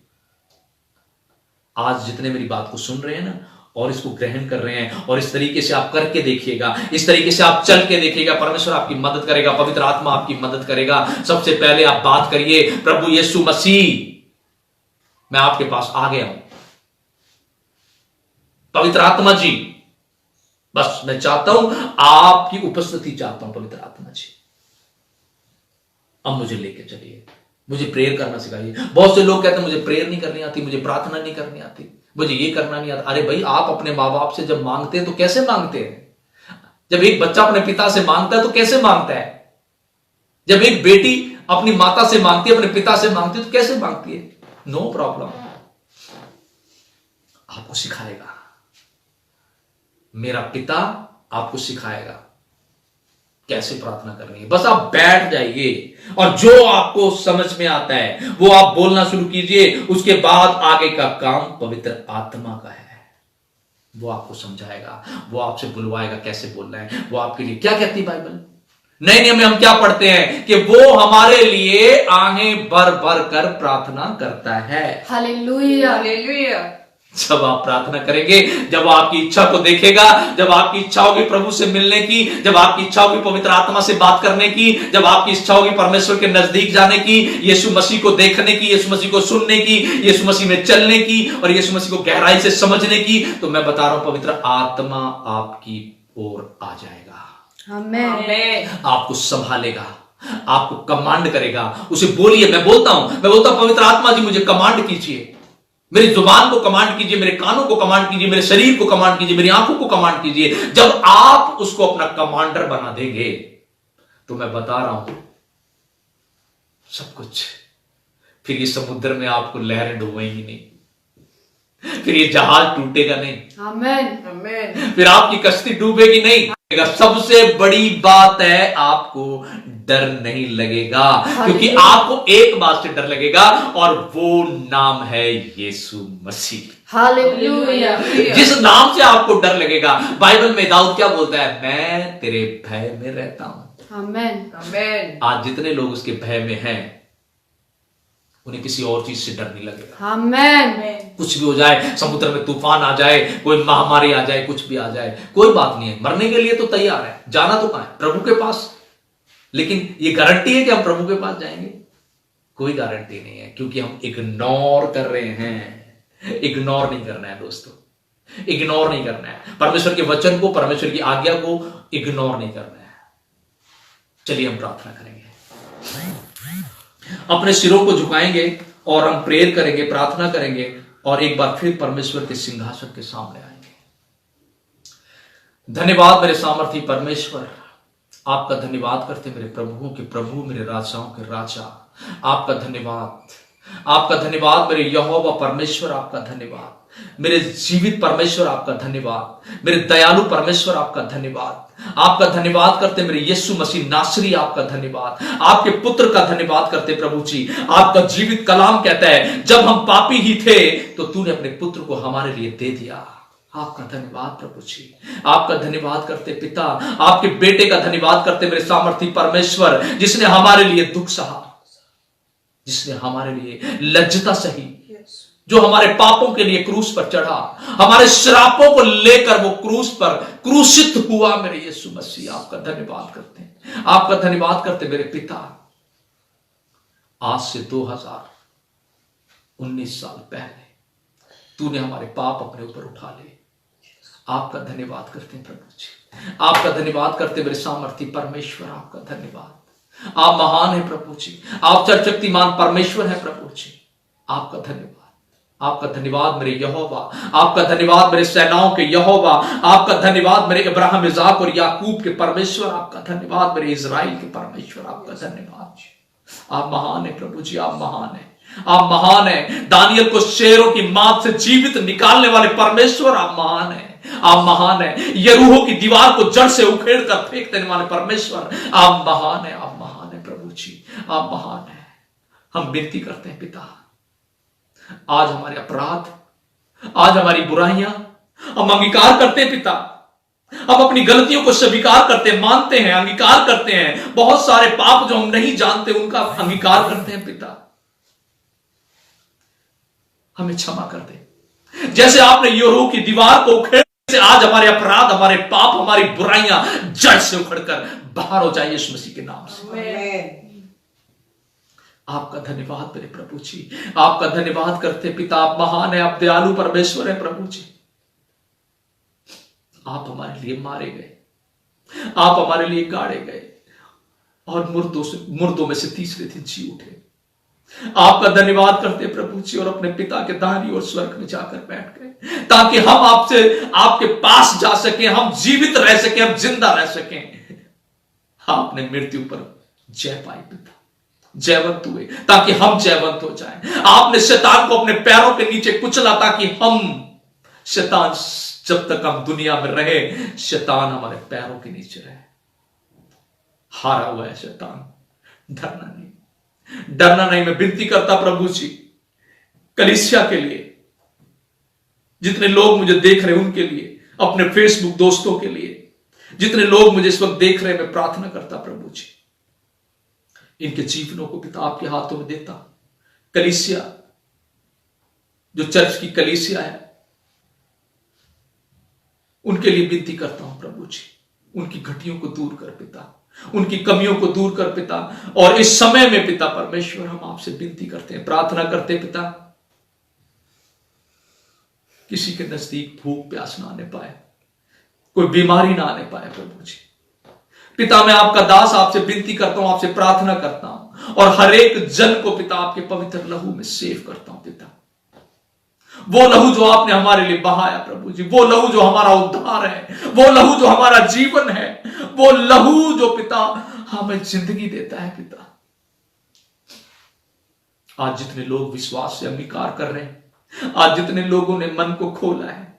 Speaker 1: आज जितने मेरी बात को सुन रहे हैं ना, और इसको ग्रहण कर रहे हैं, और इस तरीके से आप करके देखिएगा, इस तरीके से आप चल के देखिएगा, परमेश्वर आपकी मदद करेगा, पवित्र आत्मा आपकी मदद करेगा। सबसे पहले आप बात करिए, प्रभु यीशु मसीह, मैं आपके पास आ गया हूं। पवित्र आत्मा जी, बस मैं चाहता हूं, आपकी उपस्थिति चाहता हूं। पवित्र आत्मा जी, अब मुझे लेके चलिए, मुझे प्रेयर करना सिखाइए। बहुत से लोग कहते हैं मुझे प्रेयर नहीं करनी आती, मुझे प्रार्थना नहीं करनी आती, मुझे ये करना नहीं आता। अरे भाई, आप अपने माँ बाप से जब मांगते हैं तो कैसे मांगते हैं? जब एक बच्चा अपने पिता से मांगता है तो कैसे मांगता है? जब एक बेटी अपनी माता से मांगती है, अपने पिता से मांगती है, तो कैसे मांगती है? नो प्रॉब्लम, आपको सिखाएगा मेरा पिता, आपको सिखाएगा कैसे प्रार्थना करनी है। बस आप बैठ जाइए, और जो आपको समझ में आता है वो आप बोलना शुरू कीजिए। उसके बाद आगे का काम पवित्र आत्मा का है। वो आपको समझाएगा, वो आपसे बुलवाएगा कैसे बोलना है। वो आपके लिए क्या कहती है बाइबल? नए नियम में हम क्या पढ़ते हैं कि वो हमारे लिए आहें भर भर कर प्रार्थना करता है।
Speaker 3: हालेलुया।
Speaker 2: हालेलुया।
Speaker 1: जब आप प्रार्थना करेंगे, जब आपकी इच्छा को देखेगा, जब आपकी इच्छा होगी प्रभु से मिलने की, जब आपकी इच्छा होगी पवित्र आत्मा से बात करने की, जब आपकी इच्छा होगी परमेश्वर के नजदीक जाने की, यीशु मसीह को देखने की, यीशु मसीह को सुनने की, यीशु मसीह में चलने की, और यीशु मसीह को गहराई से समझने की, तो मैं बता रहा हूं, पवित्र आत्मा आपकी ओर आ जाएगा।
Speaker 3: आमेन।
Speaker 1: आपको संभालेगा, आपको कमांड करेगा। उसे बोलिए, मैं बोलता हूं पवित्र आत्मा जी मुझे कमांड कीजिए, मेरी जुबान को कमांड कीजिए, मेरे कानों को कमांड कीजिए, मेरे शरीर को कमांड कीजिए, मेरी आंखों को कमांड कीजिए। जब आप उसको अपना कमांडर बना देंगे, तो मैं बता रहा हूं सब कुछ, फिर ये समुद्र में आपको लहरें डूबेंगी नहीं, फिर ये जहाज टूटेगा नहीं,
Speaker 3: आमेन।
Speaker 2: आमेन।
Speaker 1: फिर आपकी कश्ती डूबेगी नहीं। सबसे बड़ी बात है, आपको डर नहीं लगेगा, क्योंकि आपको एक बात से डर लगेगा, और वो नाम है यीशु मसीह।
Speaker 3: हालेलुया।
Speaker 1: जिस नाम से आपको डर लगेगा, बाइबल में दाऊद क्या बोलता है? मैं तेरे भय में रहता हूं।
Speaker 3: आमेन।
Speaker 2: आमेन।
Speaker 1: आज जितने लोग उसके भय में हैं, उन्हें किसी और चीज से डर नहीं लगेगा।
Speaker 3: आमेन।
Speaker 1: कुछ भी हो जाए, समुद्र में तूफान आ जाए, कोई महामारी आ जाए, कुछ भी आ जाए, कोई बात नहीं है। मरने के लिए तो तैयार है, जाना तो कहां है? प्रभु के पास। लेकिन ये गारंटी है कि हम प्रभु के पास जाएंगे? कोई गारंटी नहीं है, क्योंकि हम इग्नोर कर रहे हैं। इग्नोर नहीं करना है दोस्तों, इग्नोर नहीं करना है। परमेश्वर के वचन को, परमेश्वर की आज्ञा को इग्नोर नहीं करना है। चलिए हम प्रार्थना करेंगे, अपने सिरों को झुकाएंगे, और हम प्रेयर करेंगे, प्रार्थना करेंगे, और एक बार फिर परमेश्वर के सिंहासन के सामने आएंगे। धन्यवाद मेरे सामर्थी परमेश्वर, आपका धन्यवाद करते मेरे प्रभुओं के प्रभु, मेरे राजाओं के राजा। आपका धन्यवाद, आपका धन्यवाद मेरे यहोवा परमेश्वर, आपका धन्यवाद मेरे जीवित परमेश्वर, आपका धन्यवाद मेरे दयालु परमेश्वर, आपका धन्यवाद। आपका धन्यवाद करते मेरे यीशु मसीह नासरी, आपका धन्यवाद। आपके पुत्र का धन्यवाद करते प्रभु जी। आपका जीवित कलाम कहता है, जब हम पापी ही थे तो तूने अपने पुत्र को हमारे लिए दे दिया। आपका धन्यवाद प्रभु जी, आपका धन्यवाद करते पिता, आपके बेटे का धन्यवाद करते मेरे सामर्थी परमेश्वर, जिसने हमारे लिए दुख सहा, जिसने हमारे लिए लज्जता सही, जो हमारे पापों के लिए क्रूस पर चढ़ा, हमारे श्रापों को लेकर वो क्रूस पर क्रूसित हुआ मेरे यीशु मसीह। आपका धन्यवाद करते हैं, आपका धन्यवाद करते मेरे पिता। आज से 2019 साल पहले तूने हमारे पाप अपने ऊपर उठा लिए। आपका धन्यवाद करते हैं प्रभु जी, आपका धन्यवाद करते मेरे सामर्थी परमेश्वर। आपका धन्यवाद, आप महान है प्रभु जी, आप सर्वशक्तिमान परमेश्वर है प्रभु जी। आपका धन्यवाद, आपका धन्यवाद मेरे यहोवा, आपका धन्यवाद मेरे सेनाओं के यहोवा, आपका धन्यवाद मेरे इब्राहिम, इज़ाक और याकूब के परमेश्वर, आपका धन्यवाद मेरे इज़राइल के परमेश्वर। आपका धन्यवाद, आप महान है प्रभु जी, आप महान है, आप महान है। दानियल को शेरों की मांद से जीवित निकालने वाले परमेश्वर, आप महान है, आप महान है। यरूहो की दीवार को जड़ से उखेड़ कर फेंक देने वाले परमेश्वर, आप महान है, आप महान है प्रभु जी, आप महान है। हम विनती करते हैं पिता, आज हमारे अपराध, आज हमारी बुराइयां हम अंगीकार करते हैं पिता, हम अपनी गलतियों को स्वीकार करते हैं, मानते हैं, अंगीकार करते हैं। बहुत सारे पाप जो हम नहीं जानते उनका अंगीकार करते हैं पिता, हमें क्षमा कर दे। जैसे आपने यरूहो की दीवार को उखेड़ से, आज हमारे अपराध, हमारे पाप, हमारी बुराइयां जड़ से उखड़कर बाहर हो जाए यीशु मसीह के नाम से।
Speaker 2: आमीन।
Speaker 1: आपका धन्यवाद मेरे प्रभु जी, आपका धन्यवाद करते पिता। आप महान है, आप दयालु परमेश्वर है प्रभु जी। आप हमारे लिए मारे गए, आप हमारे लिए गाड़े गए और मुर्दों में से तीसरे दिन जी उठे। आपका धन्यवाद करते प्रभु जी, और अपने पिता के दाहिनी ओर स्वर्ग में जाकर बैठ गए, ताकि हम आपसे, आपके पास जा सकें, हम जीवित रह सकें, हम जिंदा रह सकें। आपने मृत्यु पर जय पाई पिता, जयवंत हुए ताकि हम जयवंत हो जाएं। आपने शैतान को अपने पैरों के नीचे कुचला ताकि हम, शैतान जब तक हम दुनिया में रहे, शैतान हमारे पैरों के नीचे रहे। हारा हुआ है शैतान, डरना नहीं, डरना नहीं। मैं विनती करता प्रभु जी कलीसिया के लिए, जितने लोग मुझे देख रहे हैं उनके लिए, अपने फेसबुक दोस्तों के लिए, जितने लोग मुझे इस वक्त देख रहे हैं, मैं प्रार्थना करता प्रभु जी, इनके जीवनों को पिता आपके हाथों में देता। कलीसिया, जो चर्च की कलीसिया है, उनके लिए विनती करता हूं प्रभु जी, उनकी घटियों को दूर कर पिता, उनकी कमियों को दूर कर पिता। और इस समय में पिता परमेश्वर, हम आपसे विनती करते हैं, प्रार्थना करते हैं पिता, किसी के नजदीक भूख प्यास ना आने पाए, कोई बीमारी ना आने पाए प्रभु जी। पिता मैं आपका दास आपसे विनती करता हूं, आपसे प्रार्थना करता हूं, और हर एक जन को पिता आपके पवित्र लहू में सेव करता हूं पिता। वो लहू जो आपने हमारे लिए बहाया प्रभु जी, वो लहू जो हमारा उद्धार है, वो लहू जो हमारा जीवन है, वो लहू जो पिता हमें जिंदगी देता है पिता। आज जितने लोग विश्वास से अंगीकार कर रहे हैं, आज जितने लोगों ने मन को खोला है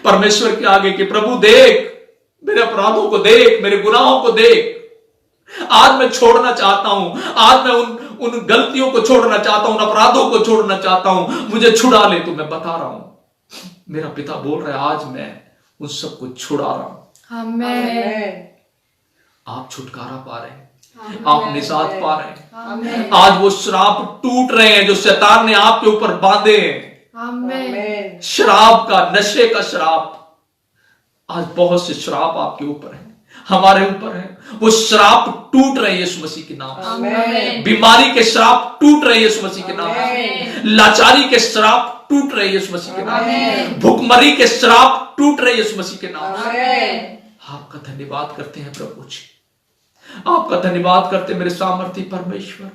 Speaker 1: परमेश्वर के आगे कि प्रभु देख, मेरे अपराधों को देख, मेरे गुनाहों को देख, आज मैं छोड़ना चाहता हूं, आज मैं उन गलतियों को छोड़ना चाहता हूं, उन अपराधों को छोड़ना चाहता हूं, मुझे छुड़ा ले। तो मैं बता रहा हूं, मेरा पिता बोल रहा है, आज मैं उन सबको छुड़ा रहा हूं।
Speaker 3: आमेन।
Speaker 1: आप छुटकारा पा रहे हैं, आप निजात पा रहे हैं।
Speaker 3: आमेन।
Speaker 1: आज वो श्राप टूट रहे हैं जो शैतान ने आपके ऊपर बांधे हैं।
Speaker 3: आमेन।
Speaker 1: शराब का, नशे का श्राप, आज बहुत से श्राप आपके ऊपर है, हमारे ऊपर है, वो श्राप टूट रहे यीशु मसीह के नाम से।
Speaker 3: आमेन।
Speaker 1: बीमारी के श्राप टूट रहे यीशु मसीह के नाम से। लाचारी के श्राप टूट रहे यीशु मसीह के नाम से। भुखमरी के श्राप टूट रहे यीशु मसीह के नाम से। आपका धन्यवाद करते हैं प्रभु जी, आपका धन्यवाद करते मेरे सामर्थी परमेश्वर।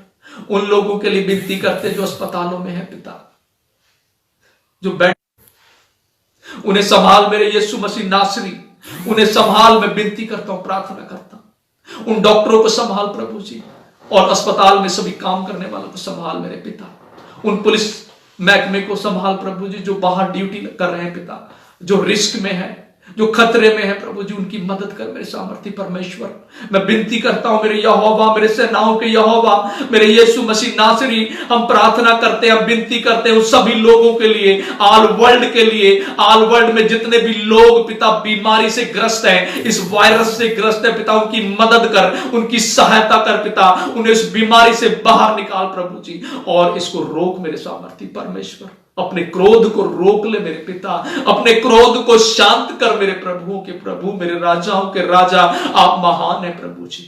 Speaker 1: उन लोगों के लिए विनती करते जो अस्पतालों में है पिता, जो बैठ, उन्हें संभाल मेरे यीशु मसीह नासरी, उन्हें संभाल। मैं विनती करता हूं, प्रार्थना करता हूं, उन डॉक्टरों को संभाल प्रभु जी, और अस्पताल में सभी काम करने वालों को संभाल मेरे पिता। उन पुलिस महकमे को संभाल प्रभु जी, जो बाहर ड्यूटी कर रहे हैं पिता, जो रिस्क में है, जो खतरे में है प्रभु जी, उनकी मदद कर मेरे सामर्थी परमेश्वर। मैं विनती करता हूं मेरे यहोवा, मेरे सेनाओं के यहोवा, मेरे यीशु मसीह नासरी, हम प्रार्थना करते हैं, हम विनती करते हैं उन सभी लोगों के लिए, ऑल वर्ल्ड के लिए, ऑल वर्ल्ड में जितने भी लोग पिता बीमारी से ग्रस्त हैं, इस वायरस से ग्रस्त है पिता, उनकी मदद कर, उनकी सहायता कर पिता, उन्हें इस बीमारी से बाहर निकाल प्रभु जी, और इसको रोक मेरे सामर्थी परमेश्वर। अपने क्रोध को रोक ले मेरे पिता, अपने क्रोध को शांत कर मेरे प्रभुओं के प्रभु, मेरे राजाओं के राजा, आप महान है प्रभु जी।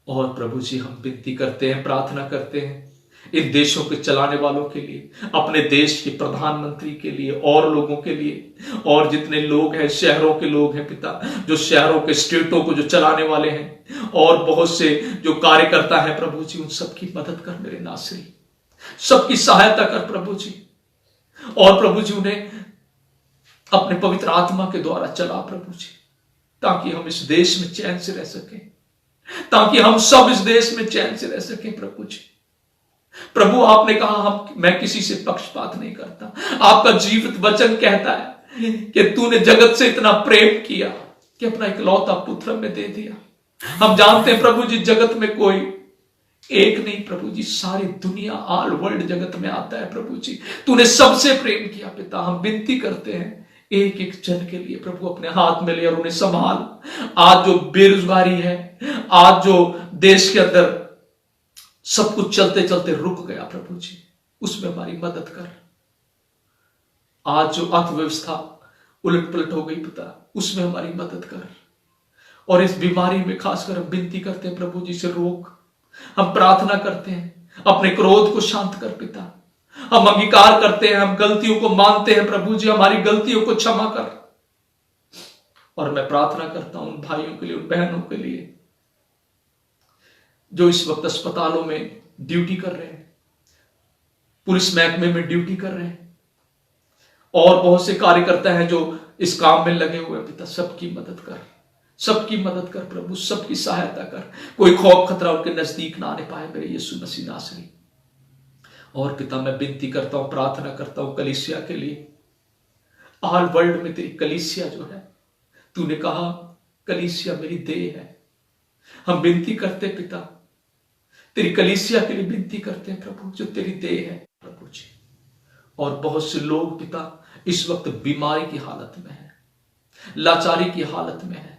Speaker 1: और प्रभु जी हम विनती करते हैं, प्रार्थना करते हैं इन देशों के चलाने वालों के लिए, अपने देश के प्रधानमंत्री के लिए और लोगों के लिए, और जितने लोग हैं, शहरों के लोग हैं पिता, जो शहरों के स्टेटों को जो चलाने वाले हैं, और बहुत से जो कार्यकर्ता हैं प्रभु जी, उन सबकी मदद कर मेरे नासरी, सबकी सहायता कर प्रभु जी। और प्रभु जी उन्हें अपने पवित्र आत्मा के द्वारा चला प्रभु जी, ताकि हम इस देश में चैन से रह सकें, ताकि हम सब इस देश में चैन से रह सकें प्रभु जी। प्रभु आपने कहा मैं किसी से पक्षपात नहीं करता, आपका जीवित वचन कहता है कि तूने जगत से इतना प्रेम किया कि अपना इकलौता पुत्र में दे दिया। हम जानते हैं प्रभु जी, जगत में कोई एक नहीं प्रभु जी, सारी दुनिया ऑल वर्ल्ड जगत में आता है प्रभु जी, तूने सबसे प्रेम किया पिता। हम विनती करते हैं एक एक जन के लिए प्रभु, अपने हाथ में ले और उन्हें संभाल। आज जो बेरोजगारी है, आज जो देश के अंदर सब कुछ चलते चलते रुक गया प्रभु जी, उसमें हमारी मदद कर। आज जो अर्थव्यवस्था उलट पलट हो गई पिता, उसमें हमारी मदद कर। और इस बीमारी में खासकर हम विनती करते हैं प्रभु जी से रोक। हम प्रार्थना करते हैं, अपने क्रोध को शांत कर पिता। हम अंगीकार करते हैं, हम गलतियों को मानते हैं प्रभु जी, हमारी गलतियों को क्षमा कर। और मैं प्रार्थना करता हूं उन भाइयों के लिए, उन बहनों के लिए जो इस वक्त अस्पतालों में ड्यूटी कर रहे हैं, पुलिस महकमे में ड्यूटी कर रहे हैं, और बहुत से कार्यकर्ता हैं जो इस काम में लगे हुए हैं पिता। सबकी मदद कर, सबकी मदद कर प्रभु, सबकी सहायता कर। कोई खौफ खतरा उनके नजदीक ना आने पाए मेरे यीशु मसीह नासरी। और पिता मैं विनती करता हूं, प्रार्थना करता हूं कलीसिया के लिए, ऑल वर्ल्ड में तेरी कलीसिया जो है, तूने कहा कलीसिया मेरी देह है। हम विनती करते पिता, तेरी कलीसिया के लिए विनती करते हैं प्रभु, जो तेरी देह है प्रभु जी। और बहुत से लोग पिता इस वक्त बीमारी की हालत में है, लाचारी की हालत में है,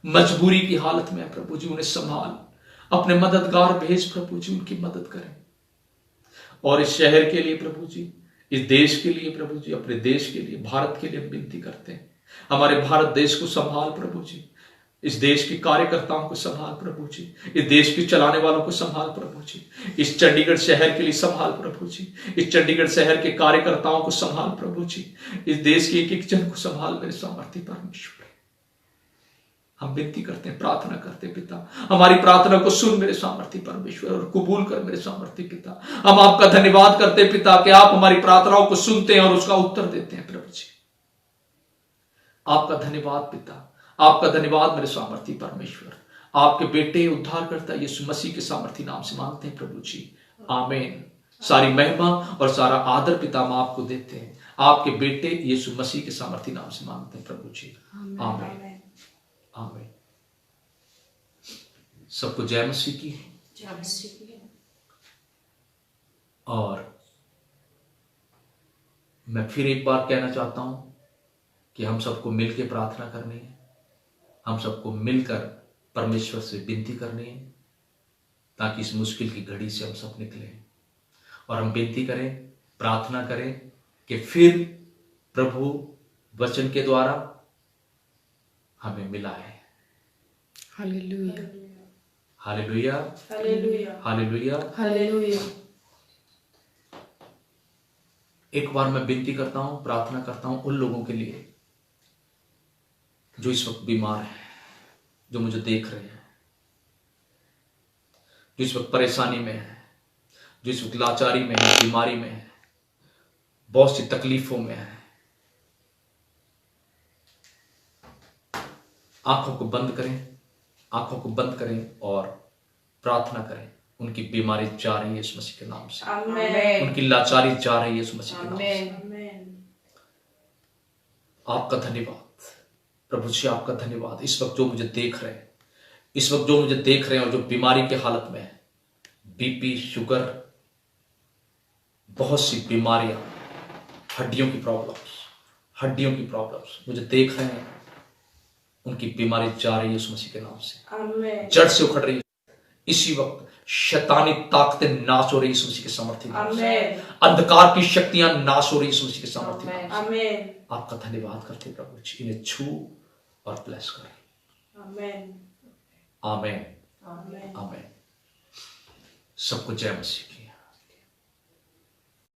Speaker 1: मजबूरी की हालत में है प्रभु जी, उन्हें संभाल। अपने मददगार भेज प्रभु जी, उनकी मदद करें। और इस शहर के लिए प्रभु जी, इस देश के लिए प्रभु जी, अपने देश के लिए, भारत के लिए हम विनती करते हैं। हमारे भारत देश को संभाल प्रभु जी, इस देश के कार्यकर्ताओं को संभाल प्रभु जी, इस देश के चलाने वालों को संभाल प्रभु जी, इस चंडीगढ़ शहर के लिए संभाल प्रभु जी, इस चंडीगढ़ शहर के कार्यकर्ताओं को संभाल प्रभु जी, इस देश के एक एक जन को संभाल मेरे सामर्थी परमेश्वर। हम विनती करते हैं, प्रार्थना करते हैं पिता, हमारी प्रार्थना को सुन मेरे सामर्थी परमेश्वर और कबूल कर मेरे सामर्थी पिता। हम आपका धन्यवाद करते हैं पिता कि आप हमारी प्रार्थनाओं को सुनते हैं और उसका उत्तर देते हैं प्रभु जी। आपका धन्यवाद पिता, आपका धन्यवाद मेरे सामर्थी परमेश्वर। आपके बेटे उद्धारकर्ता यीशु मसीह के सामर्थी नाम से मांगते हैं प्रभु जी, आमीन। सारी महिमा और सारा आदर पिता हम आपको देते हैं, आपके बेटे यीशु मसीह के सामर्थी नाम से मांगते हैं प्रभु जी, आमीन आमीन। सबको जय मसीह की। और मैं फिर एक बार कहना चाहता हूं कि हम सबको मिलकर प्रार्थना करनी है, हम सबको मिलकर परमेश्वर से विनती करनी है, ताकि इस मुश्किल की घड़ी से हम सब निकलें। और हम विनती करें, प्रार्थना करें कि फिर प्रभु वचन के द्वारा हमें मिला है।
Speaker 3: Hallelujah
Speaker 1: hallelujah
Speaker 2: hallelujah
Speaker 1: hallelujah.
Speaker 3: Hallelujah.
Speaker 1: एक बार मैं विनती करता हूं, प्रार्थना करता हूं उन लोगों के लिए जो इस वक्त बीमार हैं, जो मुझे देख रहे हैं, जो इस वक्त परेशानी में है, जो इस वक्त लाचारी में है, बीमारी में है, बहुत सी तकलीफों में है। आंखों को बंद करें, आंखों को बंद करें और प्रार्थना करें। उनकी बीमारी जा रही है यीशु मसीह के नाम से,
Speaker 2: आमीन।
Speaker 1: उनकी लाचारी जा रही है यीशु मसीह के नाम से।
Speaker 2: आमीन।
Speaker 1: आपका धन्यवाद प्रभु जी, आपका धन्यवाद। इस वक्त जो मुझे देख रहे हैं, इस वक्त जो मुझे देख रहे हैं और जो बीमारी के हालत में है, बीपी, शुगर, बहुत सी बीमारियां, हड्डियों की प्रॉब्लम्स मुझे देख रहे हैं, उनकी बीमारी जा रही है यीशु मसीह के नाम से,
Speaker 2: आमेन
Speaker 1: जड़ से उखड़ रही है। इसी वक्त शैतानी ताकतें नाश हो रही यीशु मसीह के सामर्थ्य नाम से।
Speaker 2: आमेन
Speaker 1: अंधकार की शक्तियां नाश हो रही यीशु मसीह के सामर्थ्य नाम से।
Speaker 2: आमेन
Speaker 1: आपका धन्यवाद करते हैं प्रभु जी, इन्हें छू और ब्लेस करें।
Speaker 2: आमेन
Speaker 1: आमेन
Speaker 2: आमेन
Speaker 1: आमेन। सबको जय मसीह की।